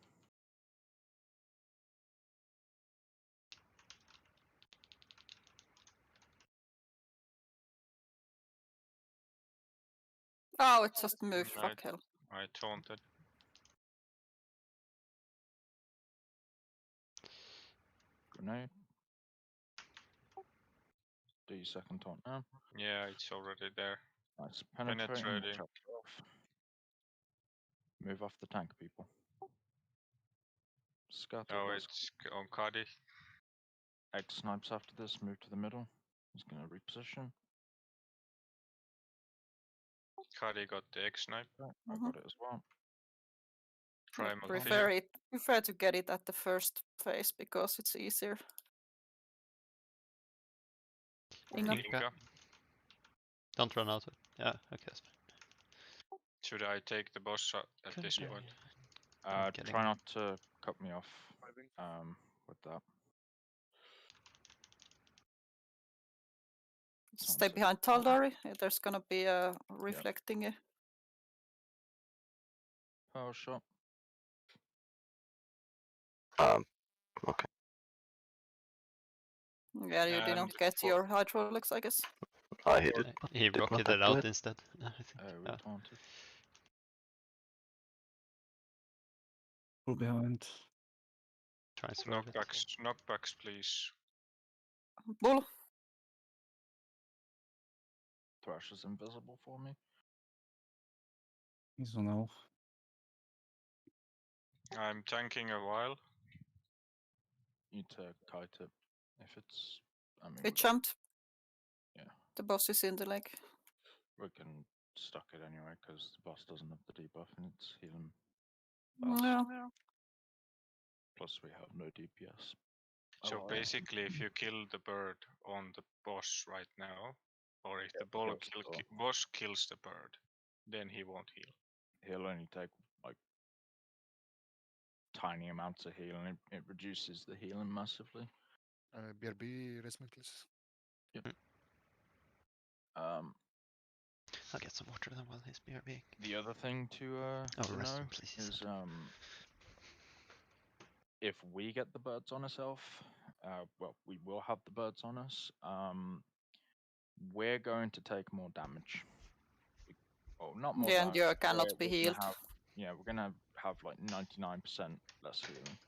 Oh, it just moved. Right. Fuck hell. I taunted. Grenade. Do your second taunt now. Yeah, it's already there. Nice. Penetrating. Penetrating. Chop it off. Move off the tank, people. Scatter. Oh, let's it's on Cuddy. X snipes after this. Move to the middle. He's gonna reposition. Cuddy got the X snipe. Right, I got it as well. Primal Prefer Fear. prefer to get it at the first phase because it's easier. Inga. Inga. Don't run out of it. Yeah, okay, that's fine. Should I take the boss shot at this Okay. point? I'm kidding. Try not to cut me off. Driving. With that. Stay Sounds like- behind Taldari. There's gonna be a reflecting. Power shot. Okay. Yeah, you And didn't get for- your hydraulics, I guess. I hit it. He Did not rocketed have to out it. instead. I think. We Yeah. taunted. Pull behind. Try and survive it. Knockbacks, please. Bull. Thrash is invisible for me. He's on elf. I'm tanking a while. Need to kite it. If it's, I mean, It jumped. Yeah. The boss is in the lake. we can stuck it anyway because the boss doesn't have the debuff and it's healing. fast. Yeah. Plus we have no DPS. So Oh, basically, if you kill the bird on the boss right now, or if the boss kills the bird, then he won't heal. He'll only take like tiny amounts of healing. It reduces the healing massively. BRB, rest me, please. I'll get some water then while he's BRBing. The other thing to Oh, rest know him, please. he is said. if we get the birds on us, well, we will have the birds on us. We're going to take more damage. Well, not more. Yeah, and damage. you cannot be we're gonna healed. we're gonna have like 99% less healing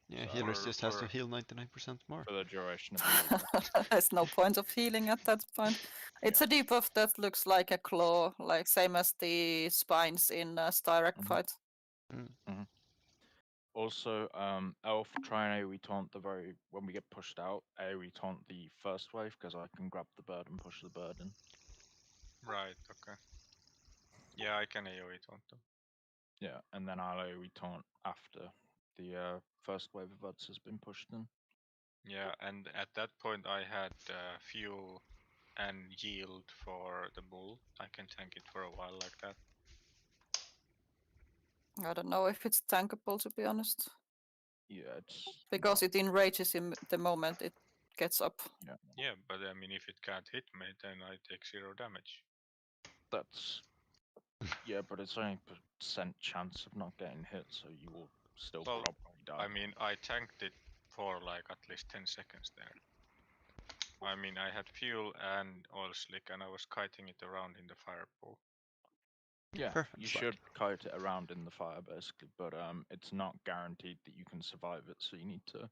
Yeah, So- healers just has to or- heal 99% more. for the duration of the debuff. There's no point of healing at that point. It's a debuff that looks like a claw, like same as the spines in Styrek Mhm. fight. Also, elf try and AoE taunt when we get pushed out. AoE taunt the first wave because I can grab the bird and push the bird in. Right, okay. Yeah, I can AoE taunt them. Yeah, and then I'll AoE taunt after the first wave of birds has been pushed in. Yeah, and at that point I had fuel and yield for the bull. I can tank it for a while like that. I don't know if it's tankable, to be honest, Yeah, it's because it enrages him the moment it gets up. Yeah, but I mean, if it can't hit me, then I take 0 damage. that's but it's only % chance of not getting hit, so you will still Well, probably die. I mean, I tanked it for like at least 10 seconds there. I mean, I had fuel and oil slick, and I was kiting it around in the fire pool. Yeah, Perfect you slide. should kite it around in the fire basically, but it's not guaranteed that you can survive it, so you need to.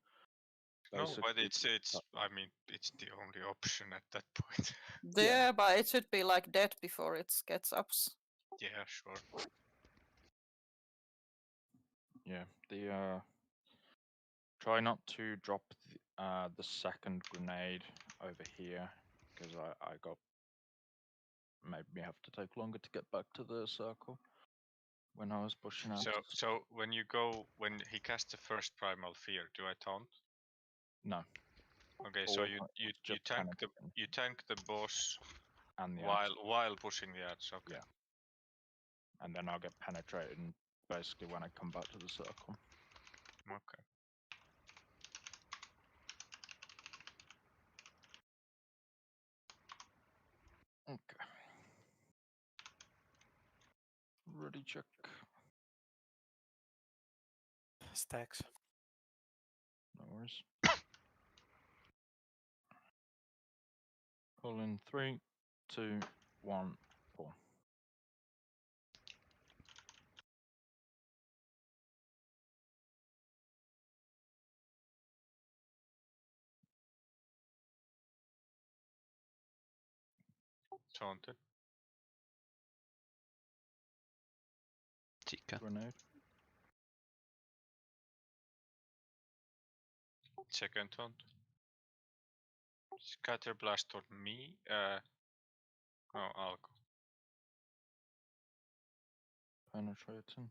No, but basically it's. I mean, it's the only option at that point. Yeah, but it should be like dead before it gets up. Yeah, sure. Yeah, try not to drop the second grenade over here because I got maybe have to take longer to get back to the circle when I was pushing out. So when he casts the first primal fear, do I taunt? No. Okay, so Or you it's just penetrating tank the boss and the edge, while pushing the edge. Okay. Yeah. and then I'll get penetrated basically when I come back to the circle. Okay. Okay. Ready. Ready check. Stacks. No worries. Pull in 3, 2, 1, pull. Taunted. Chica. Grenade. Second taunt. Scatter blast on me. No, Alko. Penetrating.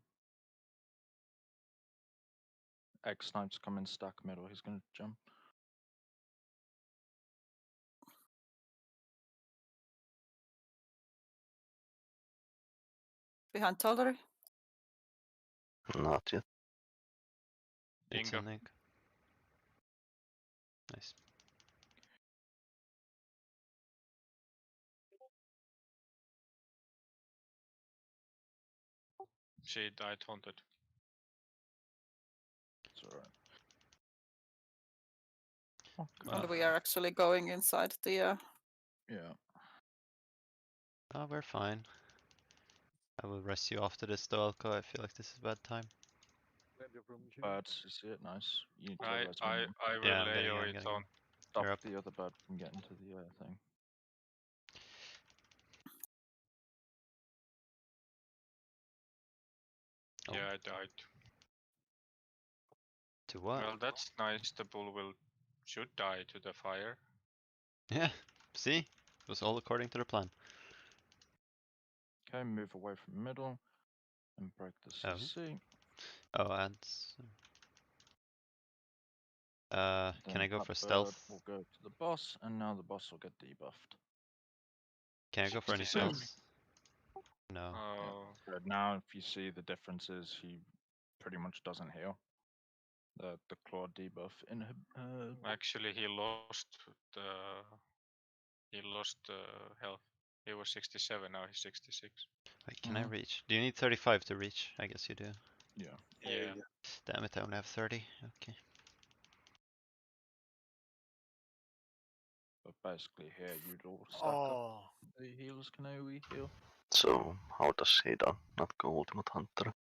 X snipes come in stack middle. He's gonna jump. Behind Taldery. Not yet. It's Ingo. an egg. Nice. She died haunted. It's alright. Oh, Well, And we are actually going inside the. yeah. Oh, we're fine. I will rest you after this though, Alco. I feel like this is a bad time. Birds, you see it? Nice. You need to I res I one. I will Yeah, I'm lay getting it, I'm it getting on. it. Stop You're up. the other bird from getting to the thing. Oh. Yeah, I died. To what? Well, that's nice. The bull will should die to the fire. Yeah, see? It was all according to the plan. Okay, move away from middle and break the Oh. CC. Oh, and... can I Then go that for bird stealth? will go to the boss, and now the boss will get debuffed. Can I go for any 67. stealth? No. Oh, So now, if you see the differences, he pretty much doesn't heal. The claw debuff in actually, he lost health. He was 67. Now he's 66. Wait, can I Mhm. reach? Do you need 35 to reach? I guess you do. Yeah. Yeah. Damn it, I only have 30. Okay. But basically here you'd all stack up. Oh, The healers can AoE heal. So how does he done? Not go Ultimate Hunter.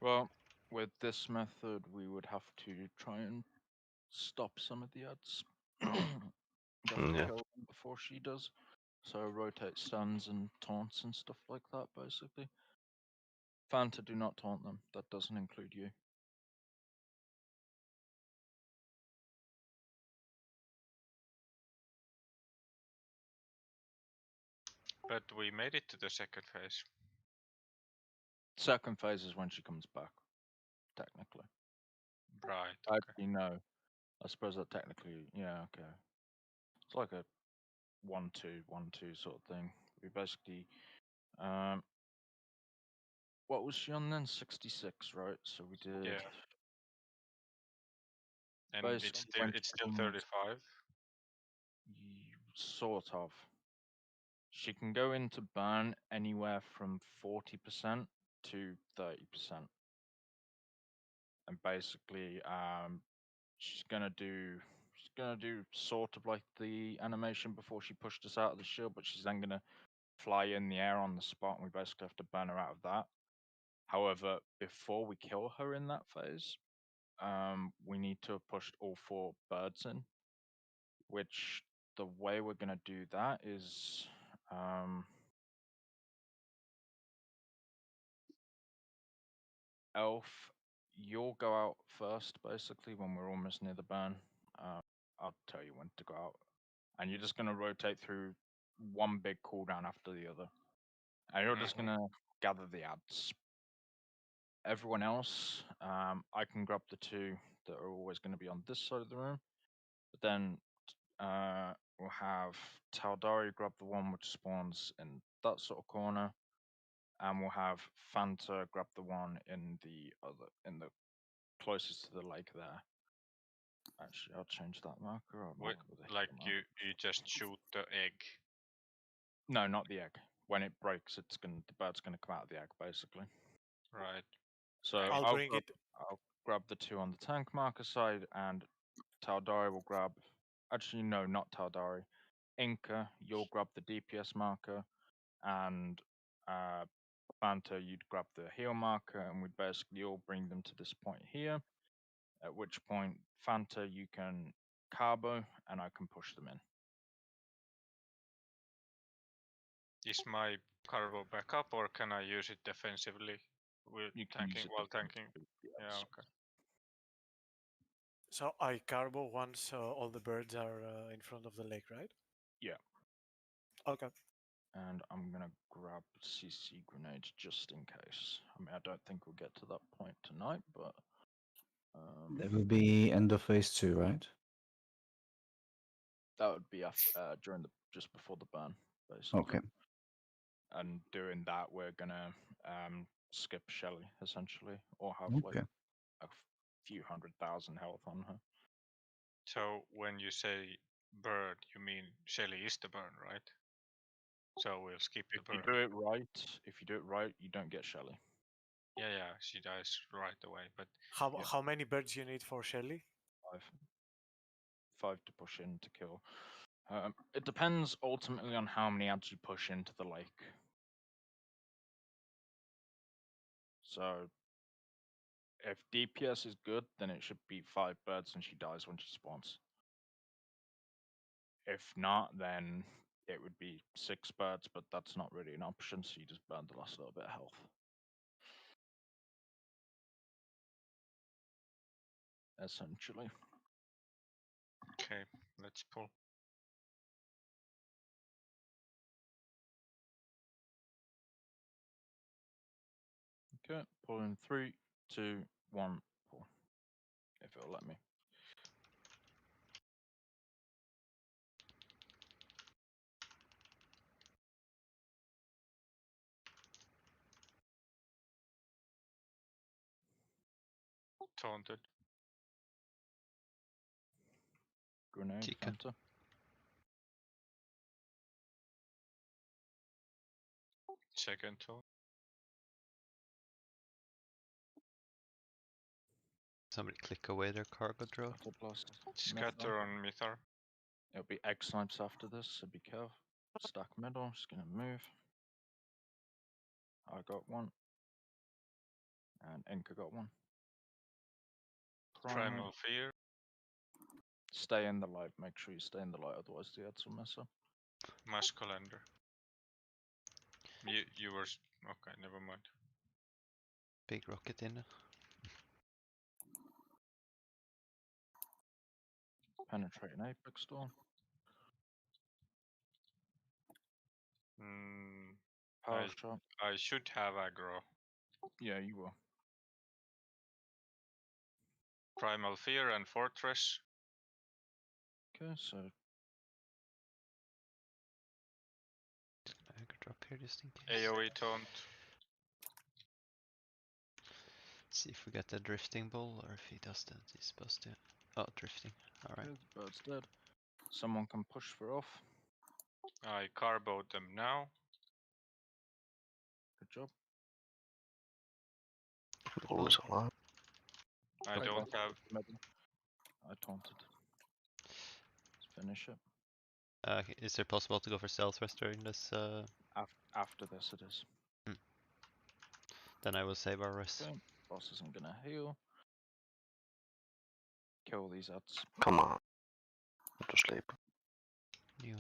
Well, with this method we would have to try and stop some of the ads. We'd have to Yeah. kill them before she does. So rotate stuns and taunts and stuff like that basically. Fanta, do not taunt them. That doesn't include you. But we made it to the second phase. Second phase is when she comes back, technically. Right. Okay. Actually, no. I suppose that technically, yeah, okay. It's like a 1-2, 1-2 sort of thing. We basically, what was she on then? 66, right? So we did. Yeah. And Basically, when it's she still comes- 35. Sort of. She can go into burn anywhere from 40% to 30%. And basically, she's gonna do sort of like the animation before she pushed us out of the shield, but she's then gonna fly in the air on the spot, and we basically have to burn her out of that. However, before we kill her in that phase, we need to have pushed all 4 birds in. Which the way we're gonna do that is, Elf, you'll go out first, basically, when we're almost near the burn. I'll tell you when to go out. And you're just going to rotate through one big cooldown after the other. And you're just going to gather the ads. Everyone else, I can grab the 2 that are always going to be on this side of the room. But then we'll have Taldari grab the one which spawns in that sort of corner. And we'll have Fanta grab the one in the closest to the lake there. Actually, I'll change that marker. I'll Wait, mark it with a like heal you just shoot the egg. No, not the egg. When it breaks, the bird's gonna come out of the egg, basically. Right. So I'll I'll bring grab, it. I'll grab the two on the tank marker side, and Taldari will grab. Actually, no, not Taldari. Inca, you'll grab the DPS marker, and Fanta, you'd grab the heal marker, and we'd basically all bring them to this point here. At which point, Fanta, you can carbo, and I can push them in. Is my carbo back up, or can I use it defensively? With You can use tanking it while tanking. defensively, Yeah. yes. Okay. So I carbo once all the birds are in front of the lake, right? Yeah. Okay. And I'm gonna grab CC grenades just in case. I mean, I don't think we'll get to that point tonight, but That would be end of phase 2, right? that would be during just before the burn, basically. Okay. And doing that, we're gonna skip Shelly essentially, or have like Okay. a few 100,000 health on her. So when you say bird, you mean Shelly is the bird, right? So we'll skip the If you bird. do it right, you don't get Shelly. Yeah, she dies right away. But Yeah. How many birds you need for Shelly? 5 to push in to kill. It depends ultimately on how many ads you push into the lake. So if DPS is good, then it should be 5 birds and she dies when she spawns. If not, then it would be 6 birds, but that's not really an option, so you just burn the last little bit of health. Essentially. okay, let's pull. Okay, pull in 3, 2, 1, pull. If it'll let me. Taunted. Grenade, Chica. Fanta. Second taunt. Somebody click away their cargo drone. Scatter blast. Scatter on Mythar. It'll be egg snipes after this, so be careful. Stack middle, just gonna move. I got one. And Inca got one. Primal Fear. Stay in the light, make sure you stay in the light, otherwise the ads will mess up. Mass Calendar. You were okay. Never mind. Big rocket in. Penetrating Apex Storm. Power shot. I should have aggro. Yeah, you will. Primal Fear and Fortress. Okay, so I could drop here just in case. AoE taunt. See if we get the drifting ball or if he does that. He's supposed to. Oh, drifting. Alright. okay, the bird's dead. Someone can push for off. I carboed them now. Good job. Bull is alive. I Right, don't have. I taunted. Let's finish it. Is it possible to go for stealth rest during this? After this, it is. Then I will save our rest. Okay, boss isn't gonna heal. Kill these ads. Come on. Go to sleep. You.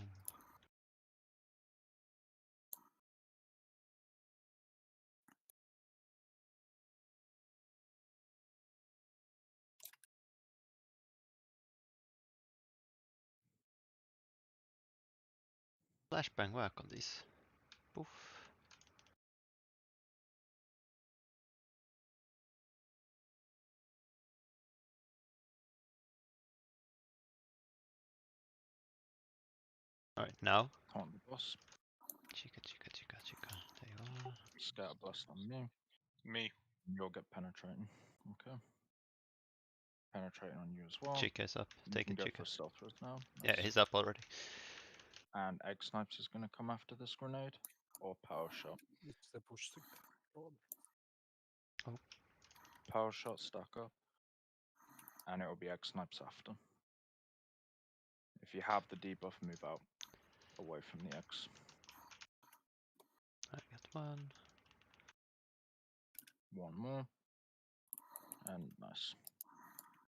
Flashbang work on these. Poof. Alright, now. Taunt the boss. Chica, chica, chica, chica. There you are. Scatter blast on me. Me. You'll get penetrating. Okay. penetrating on you as well. Chica's up. You Taking can go Chica. for stealth throws now. Yeah, Nice. he's up already. And Egg Snipes is going to come after this grenade or power shot. It's the push stick. Probably. Power shot stack up, and it will be Egg Snipes after. If you have the debuff, move out away from the X. I got one. One more, and nice.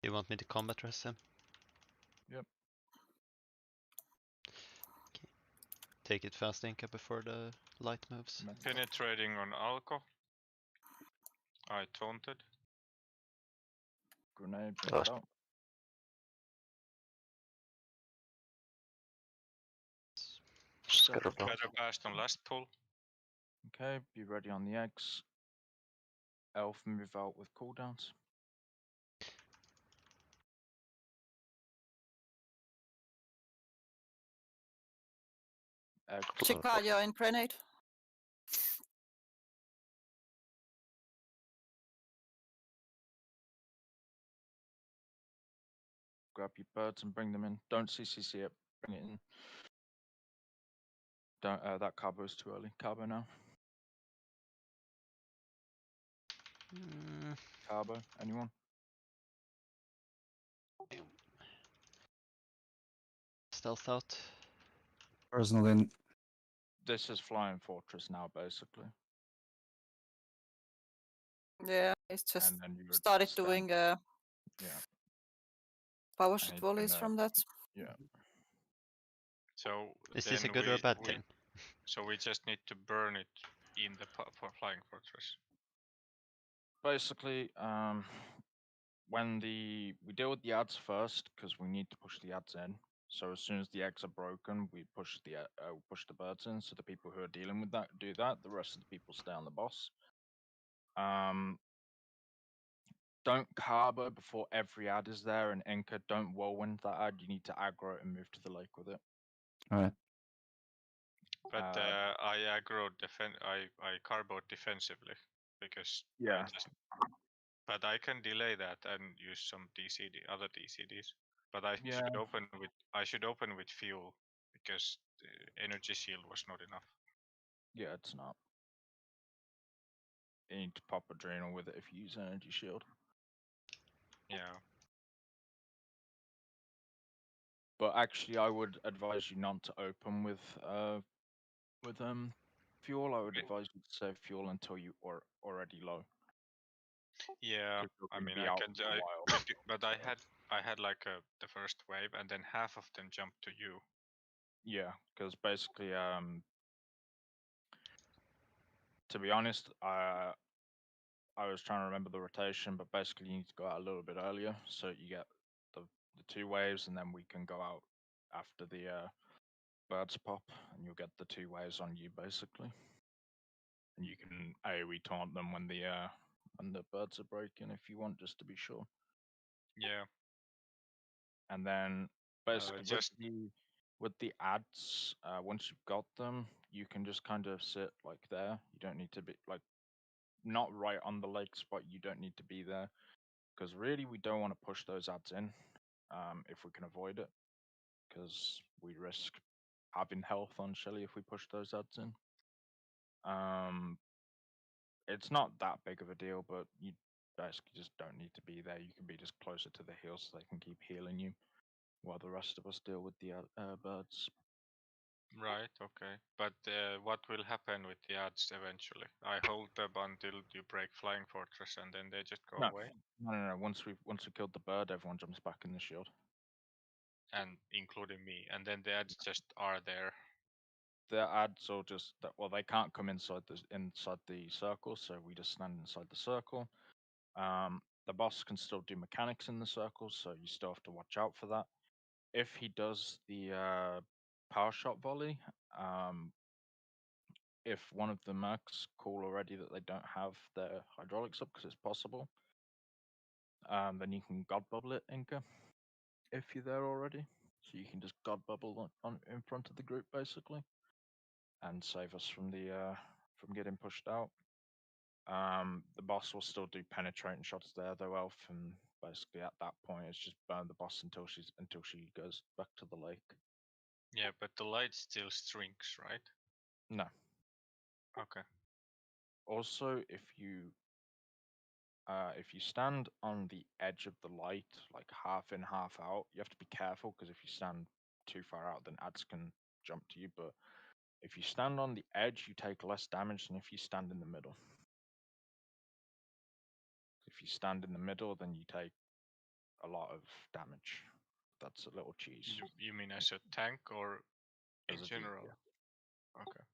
You want me to combat rest him? Yep. Okay. Take it fast, Inca, before the light moves. Penetrating on Alco. I taunted. Grenade Last. moved out. Scatter blast. Shadow Blast on last pull. Okay, be ready on the X. Elf move out with cooldowns. Egg. Chicago in grenade. Grab your birds and bring them in. Don't CCC it. Bring it in. Don't. That carbo is too early. Carbo now. Carbo. Anyone? Stealth out. Personal in. This is Flying Fortress now, basically. Yeah, it's just And then you would started stand- doing Yeah. power And shot he's volleys gonna- from that. Yeah. So Is this a then good or a bad thing? So we just need to burn it in the for Flying Fortress. Basically, when we deal with the ads first because we need to push the ads in. So as soon as the eggs are broken, we push the birds in. So the people who are dealing with that do that. The rest of the people stay on the boss. Don't carbo before every ad is there, and Inca, don't whirlwind that ad. You need to aggro it and move to the lake with it. Alright. But I aggro I carbo defensively because Yeah. but I can delay that and use some other DCDs. But I Yeah. should open with fuel because the energy shield was not enough. Yeah, it's not. You need to pop adrenal with it if you use energy shield. Yeah. But actually, I would advise you not to open with fuel. I would advise you to save fuel until you are already low. Yeah, 'Cause you're I gonna mean be I out can for a while. but I had like the first wave and then half of them jumped to you. Yeah, because basically, to be honest, I was trying to remember the rotation, but basically you need to go out a little bit earlier so you get the 2 waves, and then we can go out after the birds pop, and you'll get the 2 waves on you basically, and you can AoE taunt them when the birds are breaking if you want, just to be sure. Yeah. And then basically just with the ads, once you've got them, you can just kind of sit like there. You don't need to be like not right on the lake spot. You don't need to be there because really we don't want to push those ads in if we can avoid it, because we risk having health on Shelly if we push those ads in. It's not that big of a deal, but you basically just don't need to be there. You can be just closer to the heal so they can keep healing you while the rest of us deal with the birds. right, okay. But what will happen with the ads eventually? I hold them until you break Flying Fortress and then they just go away? No. Once we killed the bird, everyone jumps back in the shield. And including me. And then the ads just are there. The ads will just they can't come inside the circle, so we just stand inside the circle. The boss can still do mechanics in the circle, so you still have to watch out for that. If he does the power shot volley, if one of the mercs call already that they don't have their hydraulics up, because it's possible, then you can god bubble it, Inca, if you're there already. So you can just god bubble on in front of the group basically, and save us from from getting pushed out. The boss will still do penetrating shots there though, Elf, and basically at that point it's just burn the boss until she goes back to the lake. Yeah, but the light still shrinks, right? No. Okay. Also, if you stand on the edge of the light, like half in, half out, you have to be careful because if you stand too far out, then ads can jump to you. But if you stand on the edge, you take less damage than if you stand in the middle. If you stand in the middle, then you take a lot of damage. That's a little cheese. You mean as a tank or in As a general? DPS. Okay.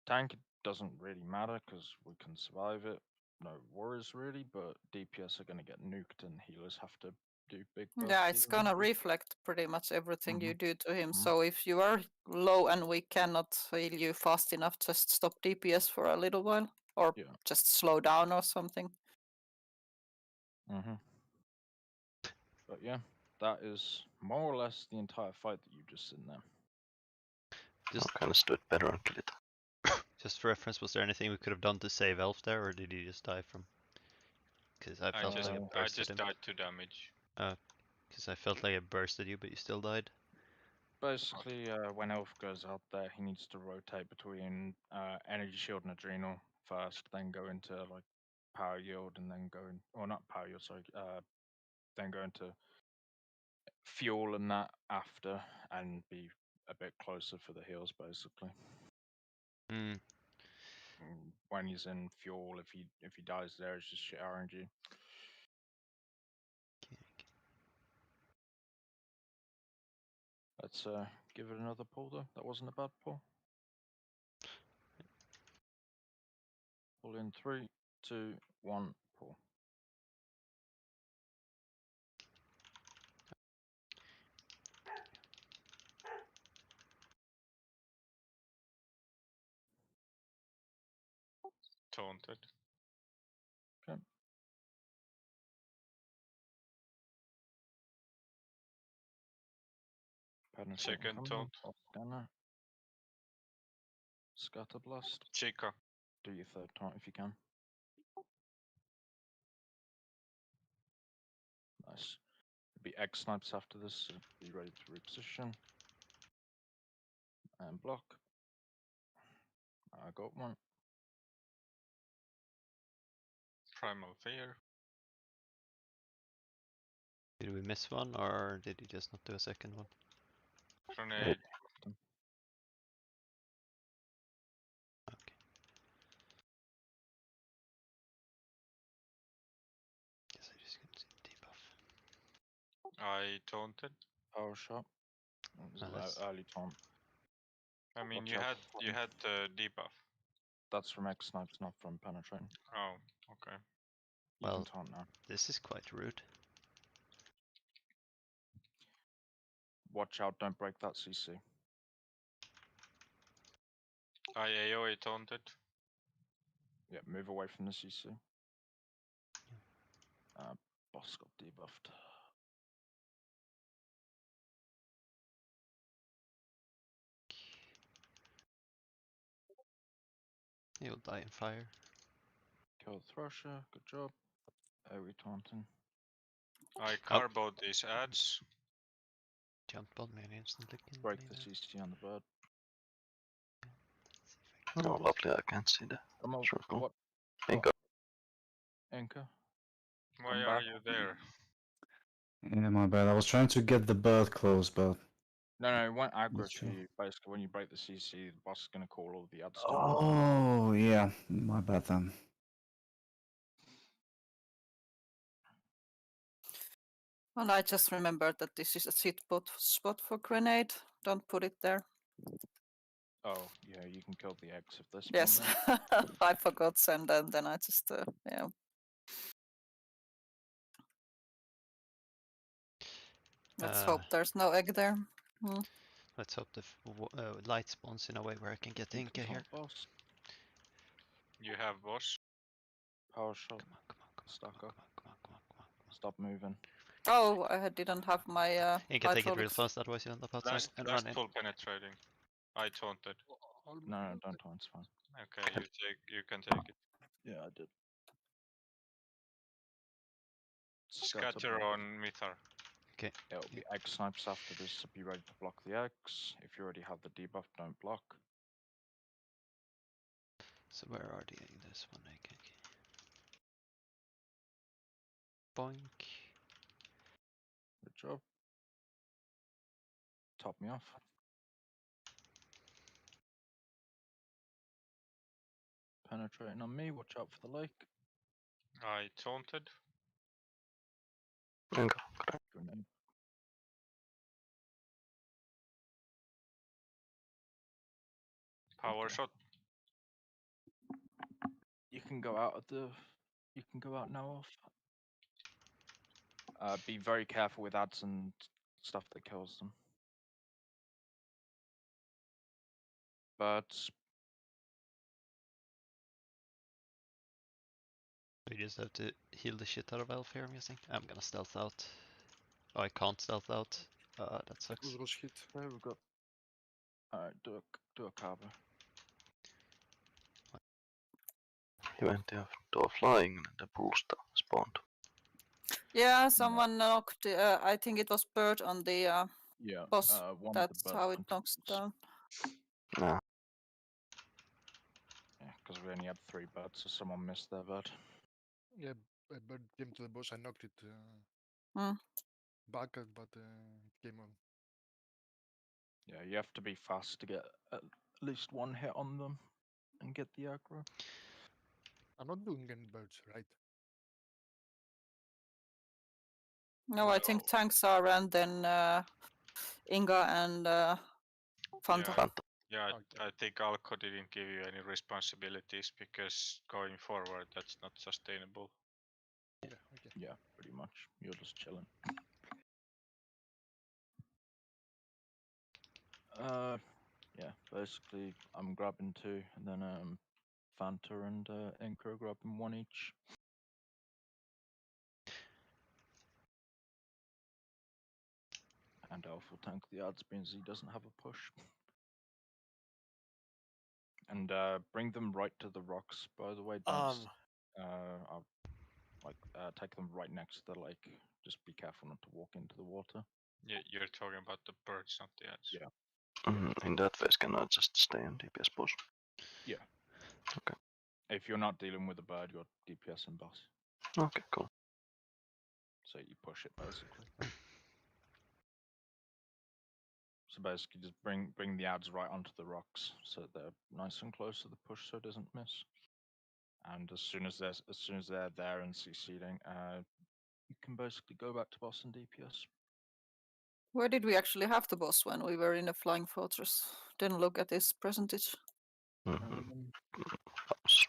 Tank doesn't really matter because we can survive it. No worries really, but DPS are gonna get nuked and healers have to do big burst Yeah, it's healing. gonna reflect pretty much everything you Mhm. do to him. Mhm. So if you are low and we cannot heal you fast enough, just stop DPS for a little while, or Yeah. just slow down or something. Mhm. But yeah, that is more or less the entire fight that you just seen there. Just, Kind of stood better until it. just for reference, was there anything we could have done to save Elf there, or did he just die from? Because I felt like it I bursted just him. died to damage. Because I felt like it bursted you, but you still died. Basically, when Elf goes out there, he needs to rotate between energy shield and adrenal first, then go into like power yield, and then go in, or not power yield, sorry, then go into fuel and that after, and be a bit closer for the heals, basically. Hmm. When he's in fuel, if he dies there, it's just shit RNG. Let's give it another pull though. That wasn't a bad pull. Pull in 3, 2, 1, pull. Taunted. Okay. Penetrate Second incoming, taunt. off scanner. Scatter blast. Chica. Do your third taunt if you can. Nice. It'll be egg snipes after this, so be ready to reposition. And block. I got one. Primal Fear. Did we miss one, or did he just not do a second one? Grenade. Okay. Guess I just couldn't see the debuff. I taunted. Power shot. It was Oh, that's- early taunt. I mean, Watch you out. had the debuff. That's from egg snipes, not from penetrating. Oh, okay. You Well, can taunt now. this is quite rude. Watch out, don't break that CC. I AoE taunted. Yeah, move away from the CC. Boss got debuffed. He'll die in fire. Killed Thrasher, good job. AoE taunting. I carboed these ads. Jumped on me and instantly killed Break me the there. CC on the bird. Oh, lovely, I can't see the Come on, circle. what? Inca. Anchor. Why Come are back. you there? Yeah, my bad. I was trying to get the bird close, but No, it went aggro That's to true. you. Basically, when you break the CC, the boss is going to call all the ads to you. oh yeah, my bad then. And I just remembered that this is a spot for grenade. Don't put it there. Oh, yeah, you can kill the eggs if this. Yes, I forgot, and then I just yeah. Let's hope there's no egg there. Let's hope the light spawns in a way where I can get Inca here. Boss. You have boss. Power shot. Come on, come on, come on, Stack come on, up. come on, come on, come on, come on. Stop moving. Oh, I didn't have my Inca, take it real hydraulics. fast, otherwise you end up outside Last and run in. pull penetrating. I taunted. No, don't taunt, it's fine. Okay, you can take it. Yeah, I did. Scatter on Mythar. Okay. It'll be egg snipes after this, so be ready to block the eggs. If you already have the debuff, don't block. So where are they in this one? Okay. Boink. Good job. Top me off. Penetrating on me, watch out for the lake. I taunted. Enkä. Grenade. Power Okay. shot. You can go out of the. You can go out now. Off. Be very careful with ads and stuff that kills them. Birds. We just have to heal the shit out of Elf here, I'm guessing. I'm gonna stealth out. Oh, I can't stealth out. That sucks. Who's was hit? There we go. Alright, do a carver. Event door flying and the booster spawned. Yeah, someone knocked. I think it was bird on the Yeah. boss. One of the That's birds how it went knocks upwards. down. Nah. Yeah, because we only had 3 birds, so someone missed their bird. Yeah, a bird came to the boss. I knocked it Hmm. back, but it came on. Yeah, you have to be fast to get at least one hit on them and get the aggro. I'm not doing any birds, right? No, I think No. tanks are, and then Inga and Fanta. Yeah, yeah. Okay. I think Alco didn't give you any responsibilities because going forward, that's not sustainable. Yeah, okay. Yeah, pretty much. You're just chilling. Yeah, basically I'm grabbing 2, and then Fanta and Inca are grabbing 1 each. And Elf will tank the odds, means he doesn't have a push. And bring them right to the rocks, by the way. Don't I'll take them right next to the lake. Just be careful not to walk into the water. Yeah, you're talking about the birds, not the ads. Yeah. In that case, can I just stay on DPS boss? Yeah. Okay. If you're not dealing with a bird, you're DPS and boss. Okay, cool. So you push it basically. So basically, just bring the ads right onto the rocks, so they're nice and close to the push, so it doesn't miss. And as soon as they're there and succeeding, you can basically go back to boss and DPS. Where did we actually have the boss when we were in a flying fortress? Didn't look at his percentage.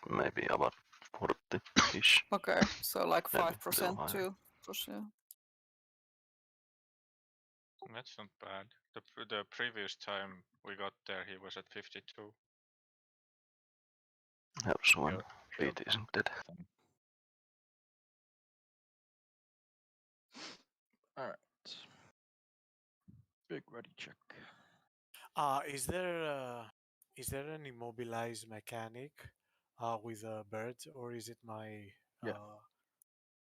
Maybe about 40-ish. Okay, so like Maybe 5% higher. to push. Yeah. That's not bad. The previous time we got there, he was at 52. Helps when Pure beat isn't dead. thing. Alright. Big ready check. Is there an immobilized mechanic with birds, or is it my? Yeah.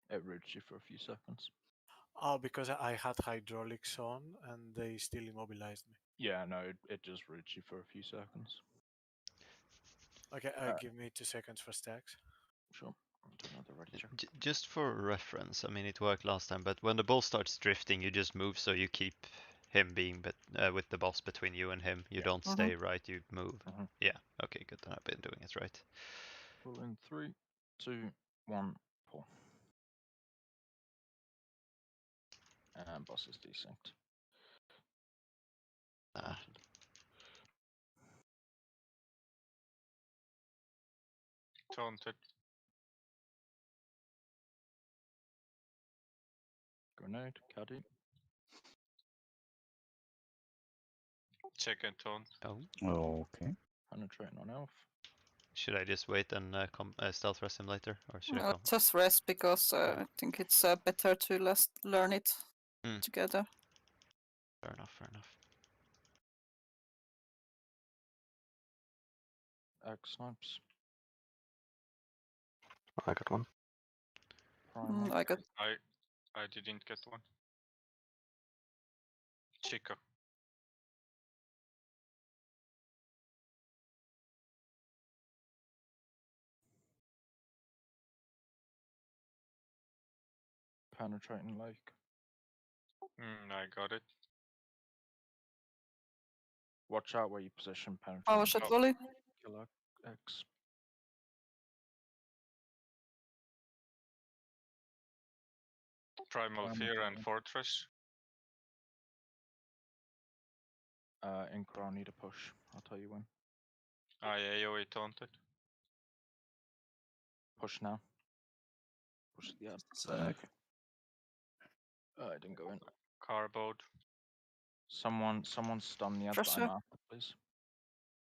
It rids you for a few seconds. Oh, because I had hydraulics on and they still immobilized me. Yeah, no, it just rids you for a few seconds. Okay, give me 2 seconds for stacks. Sure. I'll do another ready check. Just for reference, I mean, it worked last time, but when the ball starts drifting, you just move so you keep him being with the boss between you and him. You Yeah. don't stay right, you move. Mhm. Yeah, okay, good. Then I've been doing it right. Pull in 3, 2, 1, pull. And boss is desynced. Ah. Taunted. Grenade, caddy. Second taunt. Oh. Okay. Penetrating on elf. Should I just wait and stealth rest him later, or should I No, come? just rest because I think it's better to learn it together. Fair enough, fair enough. Egg snipes. I got one. Prime I got. I didn't get one. Chico. Penetrating like. I got it. Watch out where you position Power penetrating. shot Oh. volley. Killer X. Primal Fear and Fortress. Incro, I need a push. I'll tell you when. I AoE taunted. Push now. Push the ad. Sec. I didn't go in. Carbode. Someone stun the ad that I Pressure. marked, please.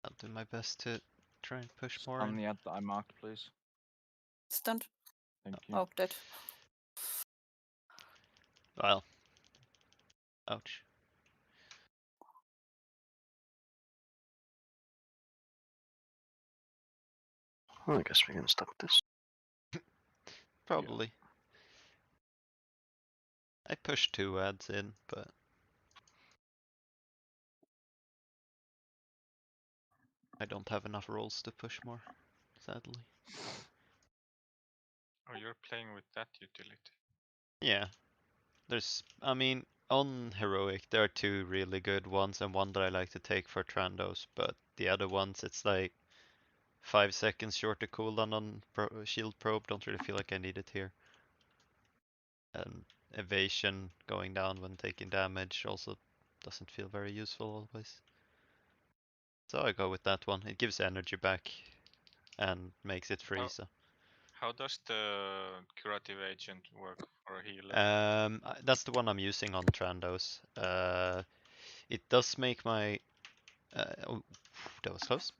I'll do my best to try and push more Stun in. the ad that I marked, please. Stunned. Thank you. Oh, dead. Well. Ouch. I guess we can stop this. Probably. I pushed 2 ads in, but I don't have enough rolls to push more, sadly. Oh, you're playing with that utility. Yeah. I mean, on Heroic, there are 2 really good ones and one that I like to take for Trandos, but the other ones, it's like 5 seconds shorter cooldown on Shield Probe, don't really feel like I need it here. And evasion going down when taking damage also doesn't feel very useful always. So I go with that one. It gives energy back and makes it free. Oh. So How does the curative agent work for a healer? that's the one I'm using on Trandos. It does make my oh, that was close.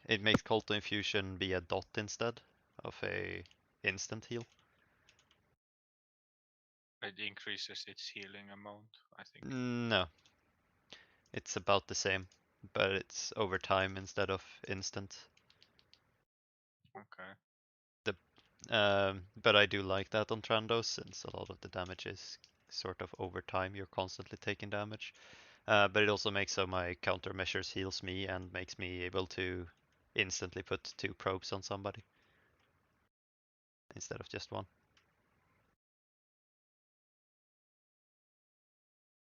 It makes Call to Infusion be a dot instead of a instant heal. It increases its healing amount, I think. No, it's about the same, but it's over time instead of instant. Okay. But I do like that on Trandos since a lot of the damage is sort of over time. You're constantly taking damage. But it also makes so my countermeasures heals me and makes me able to instantly put 2 probes on somebody instead of just 1.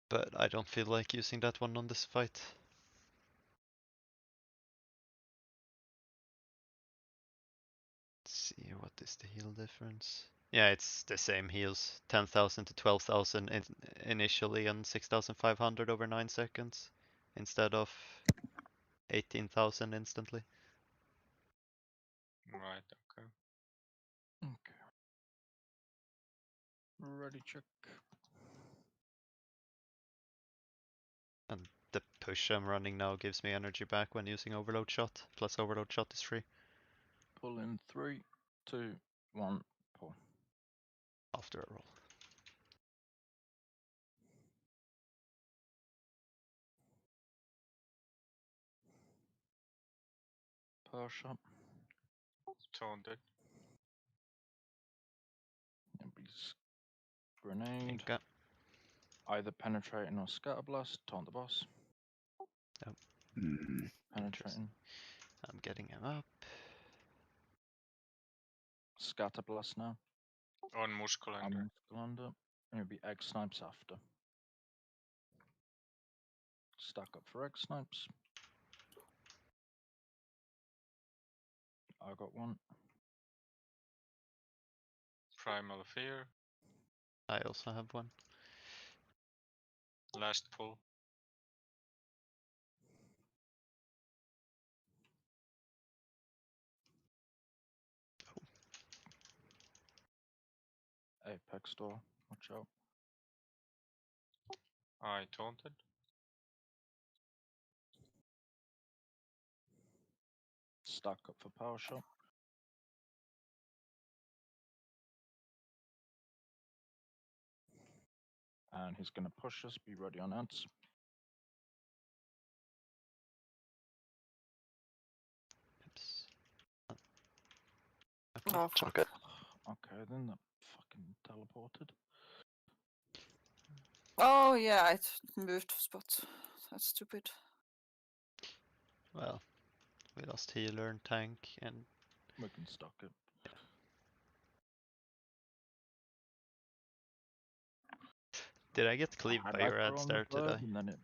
But I don't feel like using that one on this fight. Let's see, what is the heal difference? Yeah, it's the same heals. 10,000 to 12,000 initially and 6,500 over 9 seconds instead of 18,000 instantly. Right, okay. Okay. Ready, check. And the push I'm running now gives me energy back when using Overload Shot, plus Overload Shot is free. Pull in 3, 2, 1, pull. After a roll. Power shot. Taunted. Grenade. Okay. Either penetrating or scatterblast. Taunt the boss. Oh. Penetrating. I'm getting him up. Scatterblast now. On Musculander. I'm Musculander. And it'll be egg snipes after. Stack up for egg snipes. I got one. Primal Fear. I also have one. Last pull. Apex door. Watch out. I taunted. Stack up for power shot. And he's going to push us. Be ready on ads. Oops. Oh, fuck. Okay. Okay, then that fucking teleported. Oh yeah, it moved spot. That's stupid. Well, we lost healer and tank, and We can stock it. did I get cleaved had by your aggro ads on the there bird, today? and then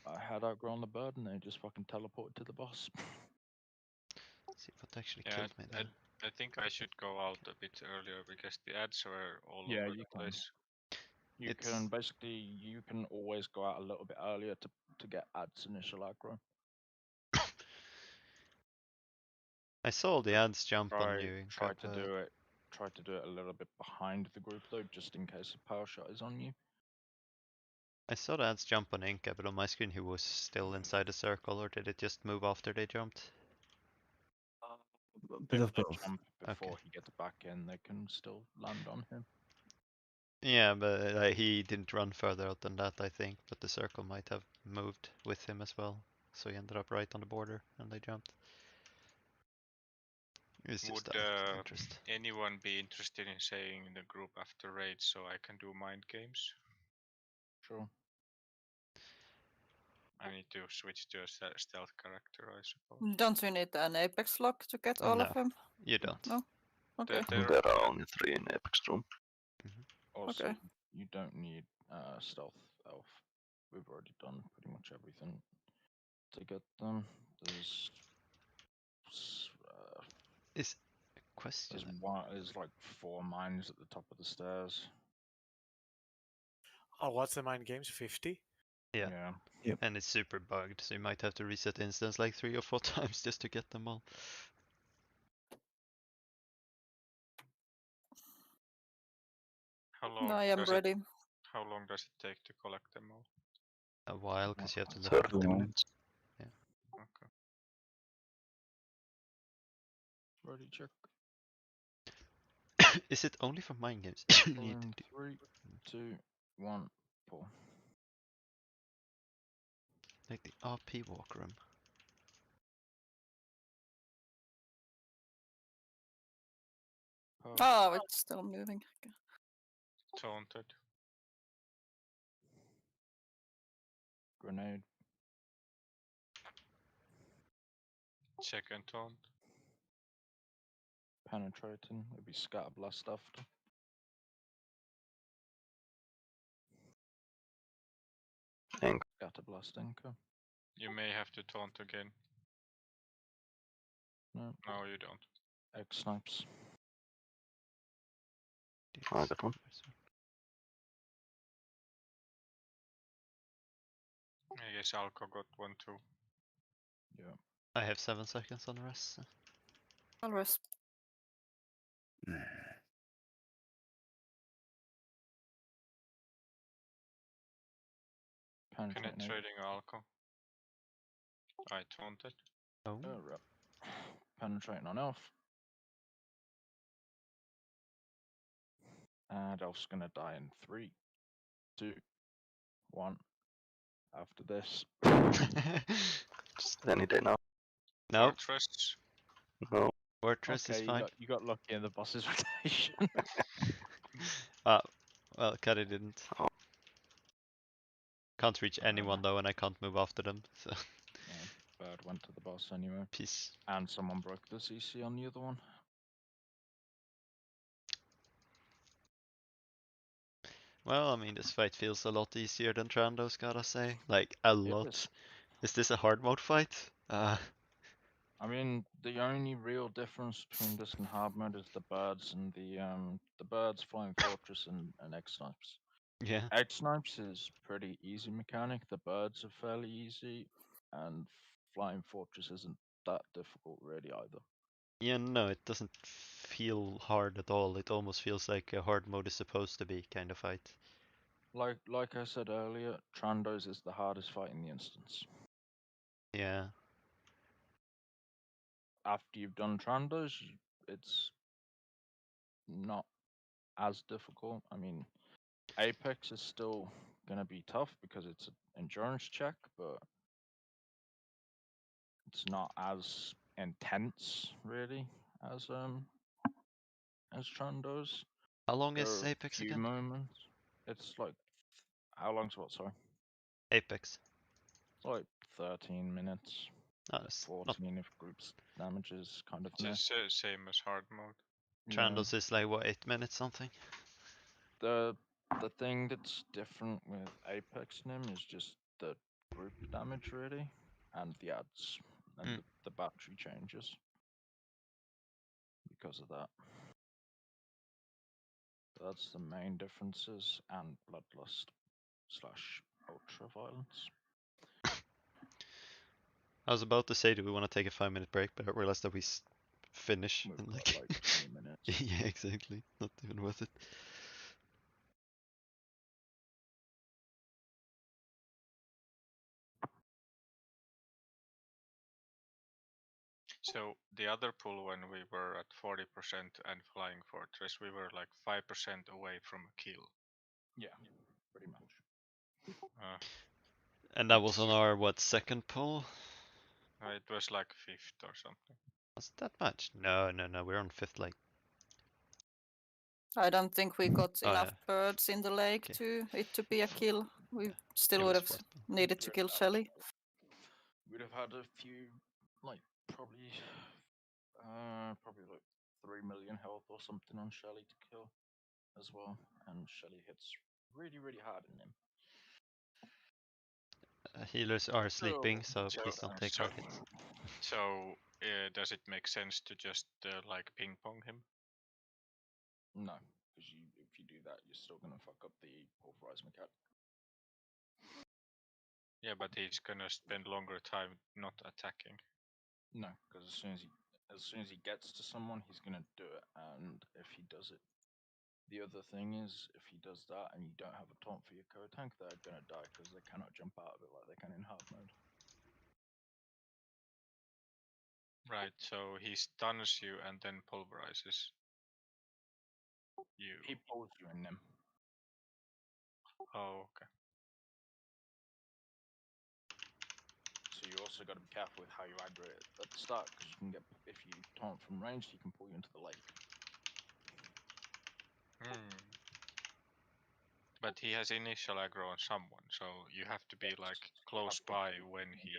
I had aggro on the bird, and then it just fucking teleported to the boss. See what actually Yeah, killed me there. I think I should go out a bit earlier because the ads were all Yeah, over you the can. place. You can basically always go out a little bit earlier to get ads initial aggro. I saw the ads jump on you in Try to Cuphead. do it. Try to do it a little bit behind the group though, just in case a power shot is on you. I saw the ads jump on Inca, but on my screen he was still inside the circle, or did it just move after they jumped? A bit If of they both. jump before he gets back in, they can still land on him. Yeah, but he didn't run further out than that, I think, but the circle might have moved with him as well. So he ended up right on the border, and they jumped. It's just Would out of interest. anyone be interested in saying in the group after raid so I can do mind games? Sure. I need to switch to a stealth character, I suppose. Don't we need an Apex lock to get all of No, them? you don't. No. Okay. There are only 3 in Apex room. Also, Okay. you don't need stealth elf. We've already done pretty much everything to get them. There's Is a question. there's like 4 mines at the top of the stairs. Oh, what's the mind games? 50? Yeah. Yeah. And it's super bugged, so you might have to reset the instance like 3 or 4 times just to get them all. How long No, I am does ready. how long does it take to collect them all? A while, because you have to look 30 Long. minutes. Okay. Ready, check. Is it only for mind games? You need In to do 3, 2, 1, pull. like the RP walk room. Oh, it's still moving. Okay. Taunted. Grenade. Second taunt. Penetrating. It'll be scatter blast after. Anchor. Scatter blast anchor. You may have to taunt again. No. No, you don't. X snipes. I got one. I guess Alco got one too. Yeah. I have 7 seconds on the rest. So. I'll rest. Penetrating Alco. I taunted. Oh. Rep. Penetrating on elf. And elf's gonna die in 3, 2, 1. After this. Just any day now. No, Fortress. No. Fortress is fine. You got lucky in the boss's rotation. Well, Kari didn't. Oh. Can't reach anyone though, and I can't move after them. So Bird went to the boss anyway. peace. And someone broke the CC on the other one. Well, I mean, this fight feels a lot easier than Trandos, gotta say. Like, a lot. Is this a hard mode fight? I mean, the only real difference between this and hard mode is the birds and the birds, flying fortress, and egg snipes. Yeah. Egg snipes is pretty easy mechanic. The birds are fairly easy, and flying fortress isn't that difficult really either. Yeah, no, it doesn't feel hard at all. It almost feels like a hard mode is supposed to be kind of fight. Like I said earlier, Trandos is the hardest fight in the instance. Yeah. After you've done Trandos, it's not as difficult. I mean, Apex is still gonna be tough because it's an endurance check, but it's not as intense really as Trandos. How long There is are a Apex few again? moments. It's like How long's what? Sorry. Apex. It's like 13 minutes. No, it's not. 14 if groups damages kind of thing. Just same as hard mode. Trandos is like what, 8 minutes something? The thing that's different with Apex Nim is just the group damage really, and the ads and the battery changes because of that. That's the main differences, and bloodlust / ultra violence. I was about to say, do we want to take a 5-minute break, but I realized that we finish We've in got like. like 20 minutes. Yeah, exactly. Not even worth it. So the other pull when we were at 40% and flying fortress, we were like 5% away from a kill. Yeah, pretty much. And that was on our what, second pull? It was like 5th or something. Was that much? No, we're on 5th like. I don't think we got Oh, enough yeah. birds in the lake Okay. to be a kill. We still It would was have 4th. needed to kill Shelly. We'd have had a few, like probably like 3 million health or something on Shelly to kill as well, and Shelly hits really hard in him. Healers are sleeping, so please don't take so- hard hits. So does it make sense to just like ping pong him? No, because if you do that, you're still gonna fuck up the pulverize mechanic. Yeah, but he's gonna spend longer time not attacking. No, because as soon as he gets to someone, he's gonna do it, and if he does it, the other thing is if he does that and you don't have a taunt for your co-tank, they're gonna die because they cannot jump out of it like they can in hard mode. Right, so he stuns you and then pulverizes you. He pulls you in them. Oh, okay. So you also got to be careful with how you aggro it at the start, because you can get, if you taunt from range, he can pull you into the lake. But he has initial aggro on someone, so you have to be like close by when he.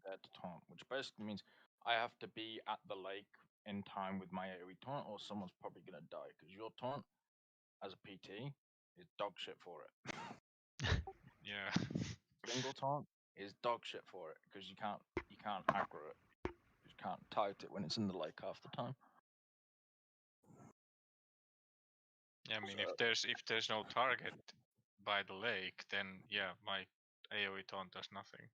That taunt, which basically means I have to be at the lake in time with my AoE taunt, or someone's probably gonna die, because your taunt as a PT is dog shit for it. Yeah. Single taunt is dog shit for it, because you can't aggro it. You can't tide it when it's in the lake half the time. Yeah, I mean, So- if there's no target by the lake, then yeah, my AoE taunt does nothing.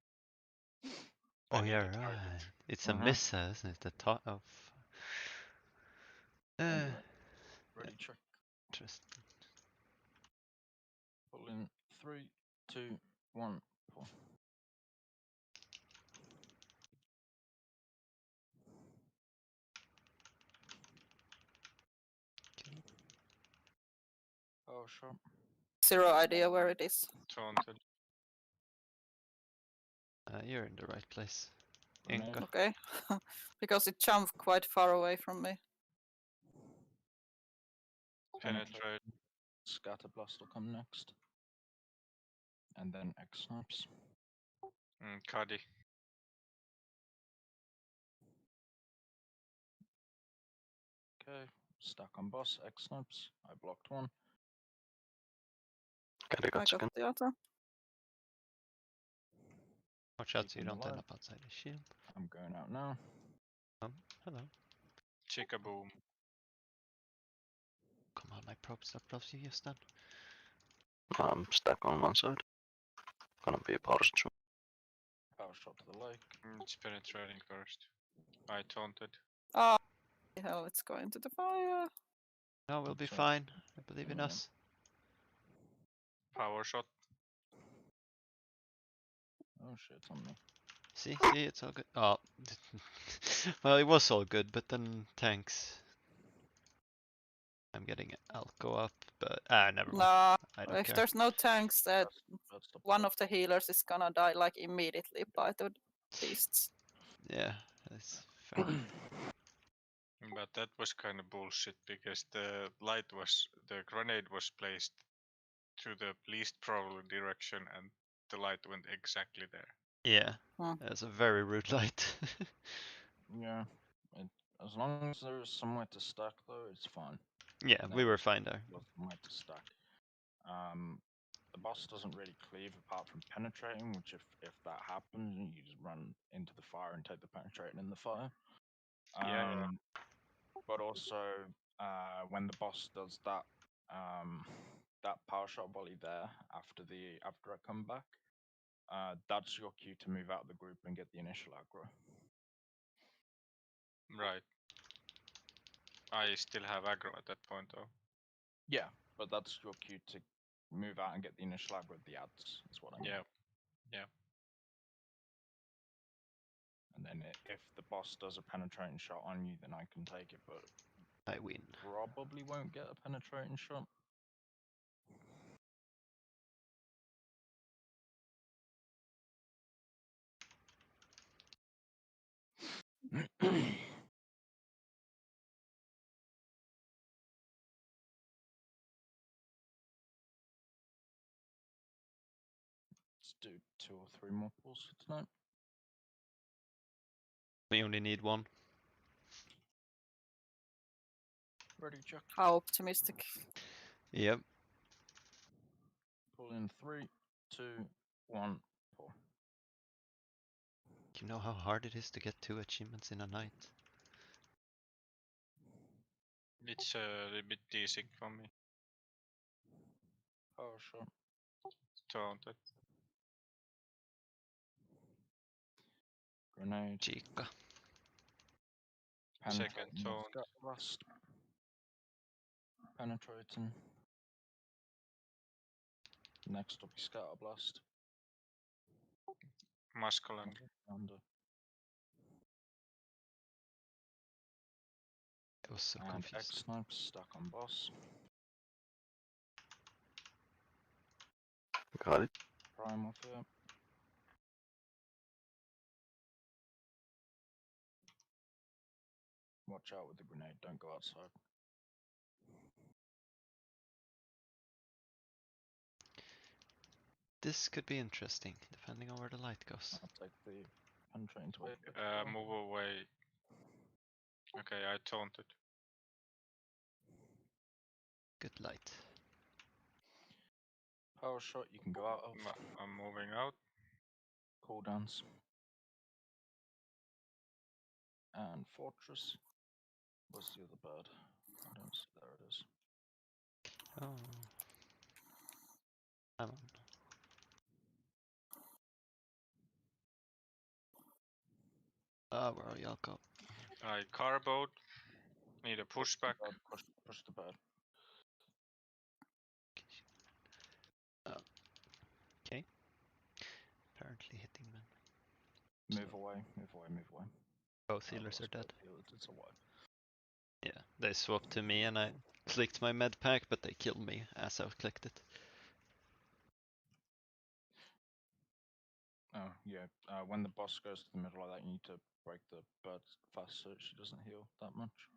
Oh I need yeah, a right. target. It's a miss, isn't it? The top of. Anyway, ready, check. Interesting. Pull in 3, 2, 1, pull. Oh, sure. Zero idea where it is. Taunted. You're in the right place. Grenade. Inca. Okay, because it jumped quite far away from me. Penetrate. Scatter blast will come next. And then X snipes. Cuddy. Okay, stack on boss, X snipes. I blocked one. Caddy I got got second. the other. Watch out so you Keeping don't end alive. up outside the shield. I'm going out now. Hello. Chickaboom. Come on, my probe stop loves you, Justin. I'm stuck on one side. Gonna be a power shoot. Power shot to the lake. It's penetrating first. I taunted. Oh, hell, it's going to the fire. No, we'll be Sorry. fine. I believe in Yeah. us. Power shot. Oh shit, it's on me. See, it's all good. Oh, well, it was all good, but then tanks. I'm getting Alco up, but never mind. No, I don't if care. there's no tanks, that That's the one of the healers is gonna die like immediately by the beasts. Yeah, that's fair. But that was kind of bullshit because the grenade was placed to the least probable direction, and the light went exactly there. Yeah, Hmm. that's a very rude light. Yeah. As long as there's somewhere to stack, though, it's fine. Yeah, we were fine there. There's somewhere to stack. The boss doesn't really cleave apart from penetrating, which if that happens, you just run into the fire and take the penetrating in the fire. Yeah. But also, when the boss does that, that power shot volley there after I come back, that's your cue to move out of the group and get the initial aggro. Right. I still have aggro at that point, though. Yeah, but that's your cue to move out and get the initial aggro with the ads. That's what I mean. Yeah. And then if the boss does a penetrating shot on you, then I can take it, but I win. probably won't get a penetrating shot. Let's do 2 or 3 more pulls for tonight. We only need one. Ready, Chuck? How optimistic. Yep. Pull in 3, 2, 1, pull. You know how hard it is to get 2 achievements in a night? It's a little bit desync for me. Oh, sure. Taunted. Grenade. Chica. Second Penetrating. taunt. Scat blast. Penetrating. Next will be scatter blast. Masculine. Under. I was so And confused. X-Snipe stuck on boss. Got it. Prime off here. Watch out with the grenade, don't go outside. This could be interesting, depending on where the light goes. I'll take the penetrating to Apex. Move away. Okay, I taunted. Good light. Power shot you can go out of. I'm moving out. Cooldowns. And Fortress. Where's the other bird? I don't see. There it is. Oh. Come on. Ah, where are y'all go? I carboed. Need a pushback. Push the bird. Okay. Apparently hitting them. Move away, move away, move away. Both Oh, healers are lost dead. both healers, it's a wipe. Yeah, they swapped to me and I clicked my med pack, but they killed me as I clicked it. Oh, yeah. When the boss goes to the middle like that, you need to break the bird fast so she doesn't heal that much.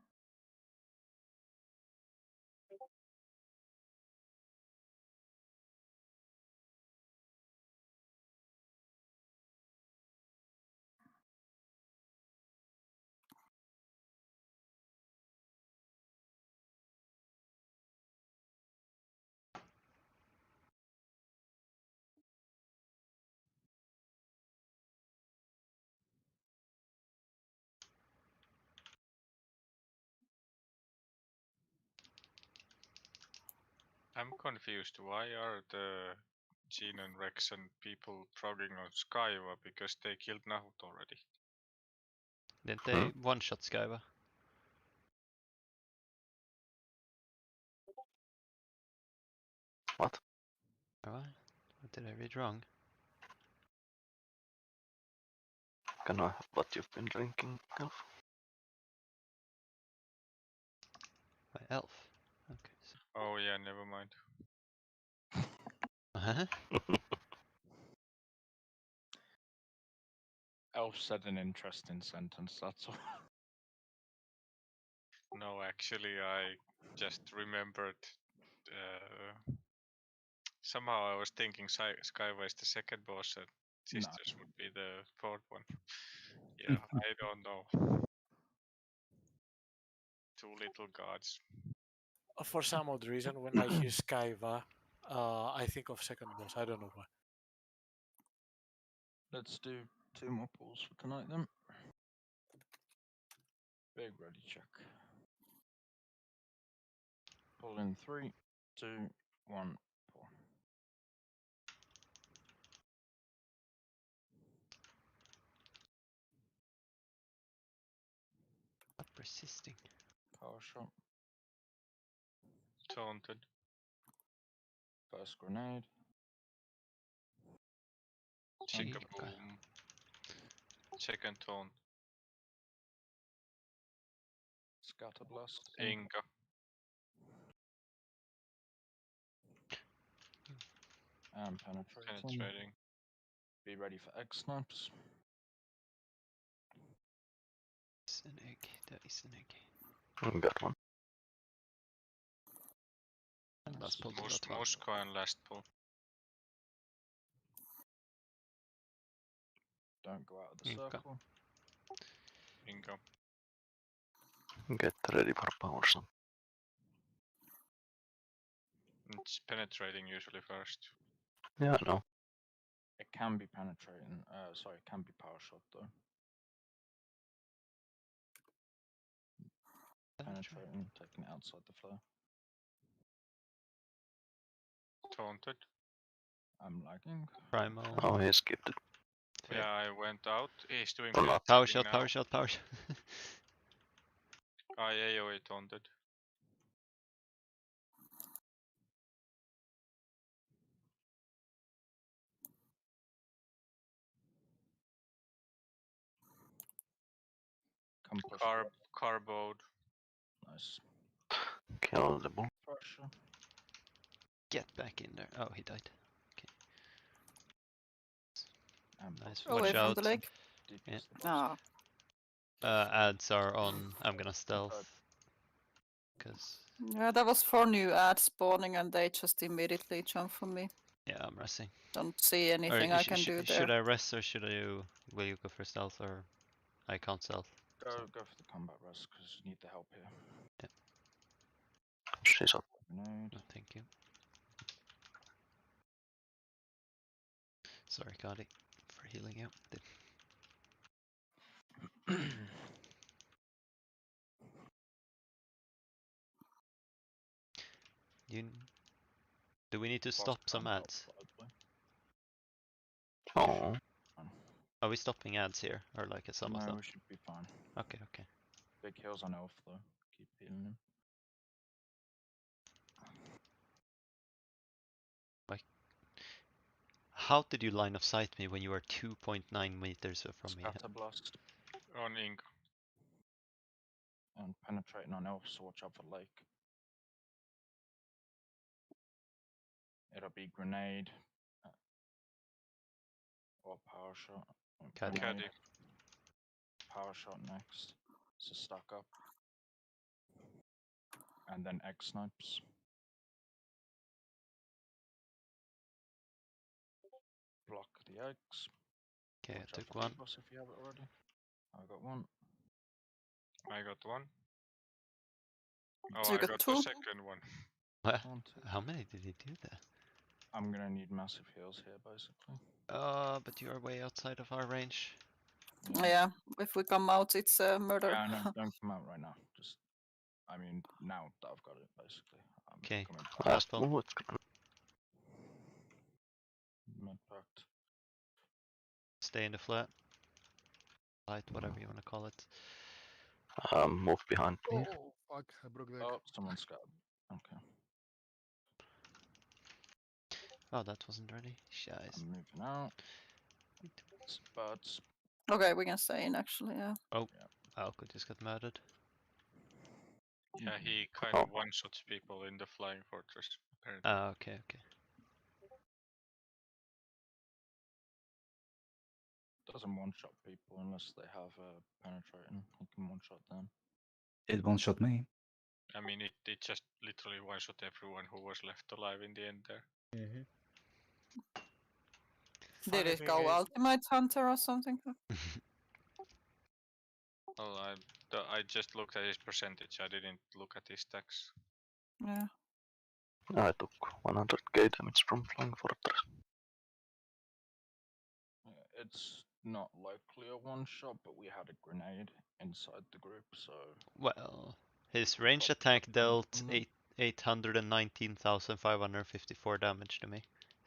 I'm confused. Why are the Gene and Rex and people progging on Skyva because they killed Nahut already? Didn't they one-shot Skyva? What? What did I read wrong? Can I have what you've been drinking? Elf? My elf. Okay. So. Oh yeah, never mind. Uh-huh. Elf said an interesting sentence, that's all. No, actually, I just remembered Somehow I was thinking Skyway is the second boss and Sisters would be the fourth one. Yeah, I don't know. Two little gods. For some odd reason, when I hear Skyva, I think of second boss. I don't know why. Let's do 2 more pulls for tonight then. Big ready check. Pull in 3, 2, 1, pull. Stop resisting. Power shot. Taunted. First grenade. Second Okay. boom. Second taunt. Scatter blast. Inga. And penetrating. Penetrating. Be ready for X snipes. It's an egg. That is an egg. Got one. And last pull to got one. Moscow and last pull. Don't go out of the Inga. circle. Inga. Get ready for power shot. It's penetrating usually first. Yeah, I know. It can be penetrating. Sorry, it can be power shot though. Penetrating, taking it outside the flare. Taunted. I'm lagging. Primal. Oh, he skipped it. Fair. Yeah, I went out. He's doing Oh, no. Power penetrating shot, now. power shot, power shot. I AoE taunted. Come push. Carbode. Nice. Kill the bull. Pressure. Get back in there. Oh, he died. And Nice. pull. Watch Away from out. the lake. Yeah. DPS the boss. Ah. Ads are on. I'm gonna stealth. Cause Yeah, that was 4 new ads spawning and they just immediately jump from me. yeah, I'm resting. Don't see Or anything I can do there. should I rest or should I? Will you go for stealth or? I can't stealth. Go for the combat rest because you need the help here. She's up. Grenade. No, thank you. Sorry, Cardi, for healing out. Do we need to Boss stop some can't help, ads? probably. Oh, Are we stopping ads here, or like at some of No, them? we should be fine. Okay, okay. Big heals on Elf though. Keep healing him. How did you line of sight me when you were 2.9 meters from me? Scatter blast On Inga. and penetrating on Elf, so watch out for Lake. It'll be grenade or power shot. Caddy. Caddy. Power shot next. So stack up. And then X snipes. Block the eggs. Okay, I Watch out took for one. Boss if you have it already. I got one. I got one. Oh, So you I got got 2? the second one. What? Taunted. How many did he do that? I'm gonna need massive heals here, basically. But you are way outside of our range. Yeah, if we come out, it's murder. Yeah, no, don't come out right now. Just, I mean, now that I've got it, basically. I'm Okay. coming back. Last last pull. move. It's gonna Mid-pact. Stay in the flat. Light, whatever you want to call it. move behind me. Oh, fuck, I broke the egg. Oh, someone's got. Okay, Oh, that wasn't ready. Shies. I'm moving out. Birds. Okay, we can stay in actually, yeah. Alco just got murdered. Yeah, he kind Oh. of one-shots people in the Flying Fortress, apparently. Okay, okay. Doesn't one-shot people unless they have penetrating. He can one-shot them. It won't shot me. I mean, it just literally one-shot everyone who was left alive in the end there. Did Funny it thing go is, Ultimate Hunter or something? Well, I just looked at his percentage. I didn't look at his stacks. Yeah. I took 100k damage from Flying Fortress. It's not likely a one shot, but we had a grenade inside the group, so Well, his range Probably attack got dealt from them. 819,554 damage to me.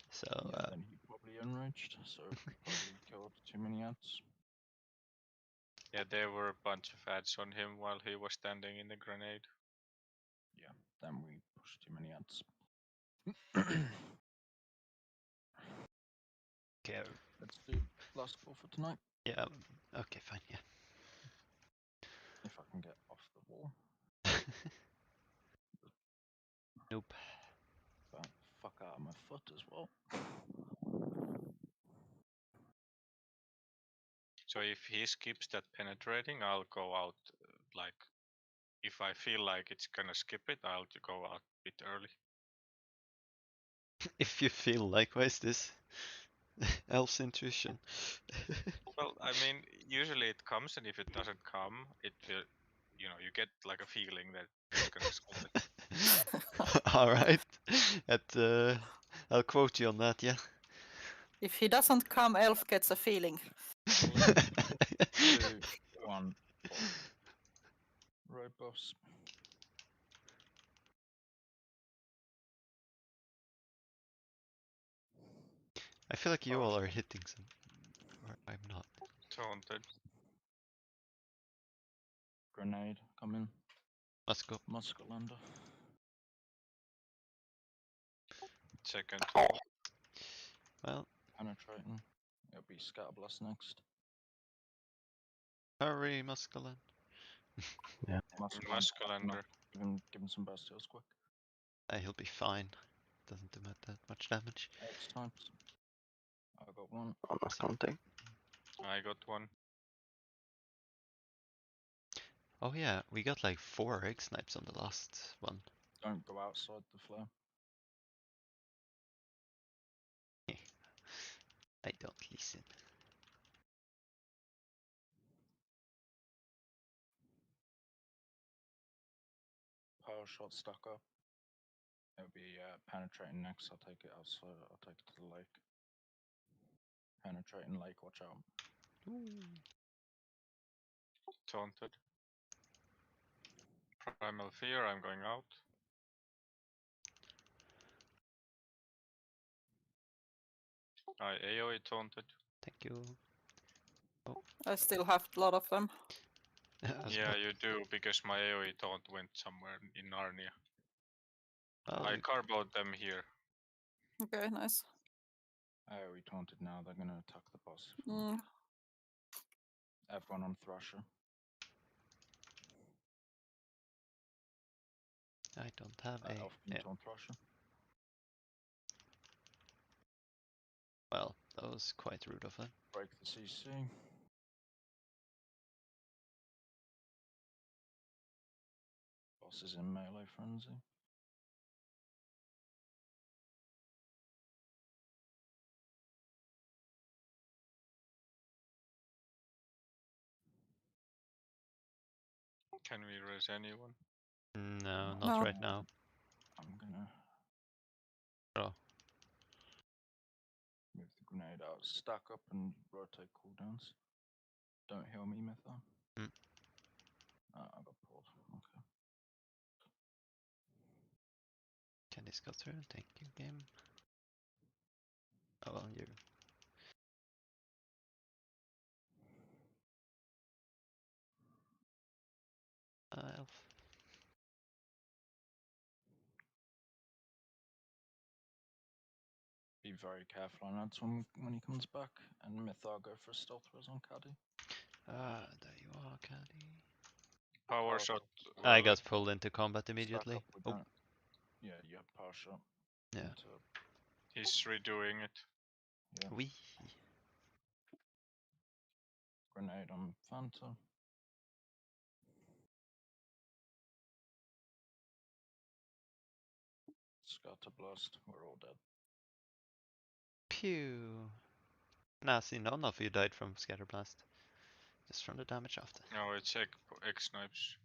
So, yeah, then he probably enraged, so probably killed too many ads. Yeah, there were a bunch of ads on him while he was standing in the grenade. Then we pushed too many ads. okay, Let's do last call for tonight, yeah, okay, fine, yeah. if I can get off the wall. Nope. But fuck out of my foot as well. So if he skips that penetrating, I'll go out. Like, if I feel like it's gonna skip it, I'll go out a bit early. If you feel likewise, this elf's intuition. Well, I mean, usually it comes, and if it doesn't come, it will, you know, you get like a feeling that it's gonna skip it. All right. I'll quote you on that, yeah. If he doesn't come, Elf gets a feeling. 2, 1, pull. Road boss. I feel like you Oh, all are hitting some, or I'm not. Taunted. Grenade, come in. Let's go. Musculander. Second. Well, Penetrating. It'll be Scatterblast next. hurry, Musculan. Musculander. Give him some Bastios quick. He'll be fine. Doesn't do that much damage. X types. I got one. I'm not counting. I got one. Oh yeah, we got like 4 egg snipes on the last one. Don't go outside the flare. I don't listen. Power shot stuck up. It'll be penetrating next. I'll take it outside. I'll take it to the lake. Penetrating lake, watch out. Taunted. Primal Fear, I'm going out. I AoE taunted. Thank you. I still have a lot of them. Yeah, you do, because my AoE taunt went somewhere in Narnia. Well, I carboed them here. Okay, nice. We taunted now. They're gonna attack the boss. Mm. Everyone on Thrasher. I don't have a. Elf, can you Yeah. taunt Thrasher? Well, that was quite rude of them. Break the CC. Boss is in melee frenzy. Can we res anyone? No, No. not No. right now. I'm gonna Oh, move the grenade out. Stack up and rotate cooldowns. Don't heal me, Mytha. Mm. I got pulled. Okay. can this go through? Thank you, game. Oh well, you. Elf. Be very careful on ads when he comes back. And Mytha, go for a stealth res on Caddy. There you are, Caddy. Power shot. I got pulled into combat immediately. Stack up, we don't. Yeah, you have power shot. Yeah. Into, He's redoing it. yeah. Wee. Grenade on Fanta. Scatterblast. We're all dead. Pew. Nah, see, none of you died from Scatterblast. Just from the damage after. No, it's egg snipes.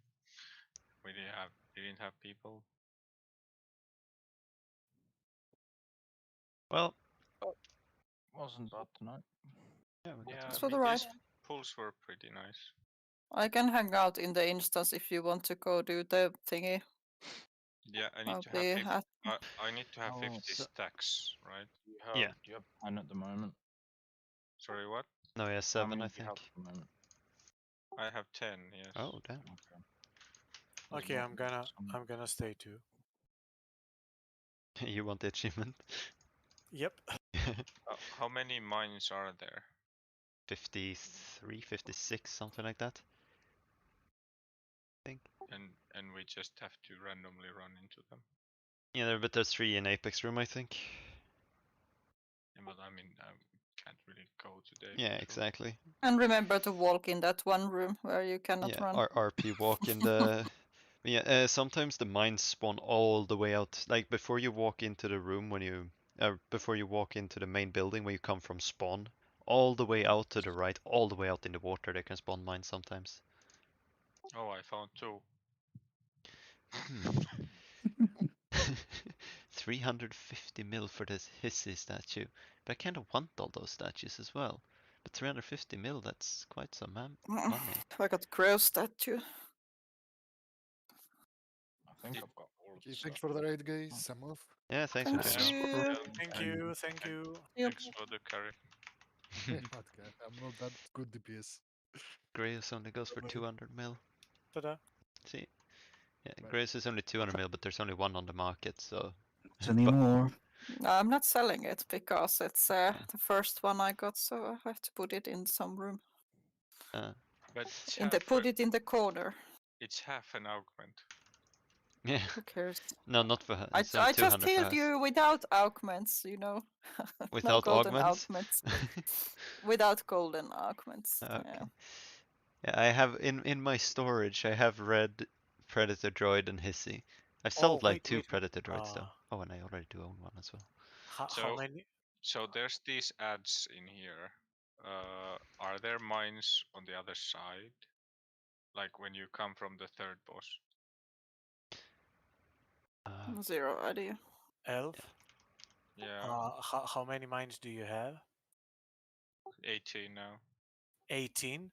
We didn't have people. Well, Wasn't bad tonight. yeah, we got Yeah, Thanks I for one. the mean, ride. these pulls were pretty nice. I can hang out in the instance if you want to go do the thingy. Yeah, I need I'll to have be 50. at I need to have Oh, 50 so- stacks, right? Yeah. Do you have 10 at the moment? Sorry, what? No, yeah, How 7, many I do you have think. at the moment? I have 10, yes. Oh, damn. Okay. There's Okay, not some- I'm gonna stay too. You want the achievement? Yep. How many mines are there? 53, 56, something like that. I think. And we just have to randomly run into them. Yeah, but there's 3 in Apex room, I think. Yeah, but I mean, I can't really go today. Yeah, exactly. and remember to walk in that one room where you cannot Yeah, run. RP walk in the. Yeah, sometimes the mines spawn all the way out. Like before you walk into the room when you, before you walk into the main building where you come from spawn, all the way out to the right, all the way out in the water, they can spawn mines sometimes. Oh, I found 2. 350 mil for this hissy statue, but I kind of want all those statues as well. But 350 mil, that's quite some money. I got crow statue. I think I've got all of Okay, the thanks stuff. for the raid, guys. I'm off. Yeah, thanks for Thanks this. you. Thank you. Thank you. Yep. Thanks for the carry. Okay, I'm not that good DPS. Grace only goes for Bye-bye. 200 mil. Ta-da. See, yeah, Bye. Grace is only 200 mil, but there's only one on the market, so. Anymore. No, I'm not selling it because it's the first one I got, so I have to put it in some room. But it's In the half, put it in the corner. it's half an augment. Yeah, Who cares? no, not for her. I, It's only I just 200 for healed us. you without augments, you know. No Without golden augments? Without golden augments. Okay. Yeah. Yeah, I have in my storage. I have red Predator Droid and Hissy. I've Oh, sold like wait, 2 wait. Predator Droids though. Oh, and I already do own one as well. How So- many? So there's these ads in here. Are there mines on the other side? Like when you come from the third boss? Zero idea. Elf? Yeah, How many mines do you have? 18 now. 18?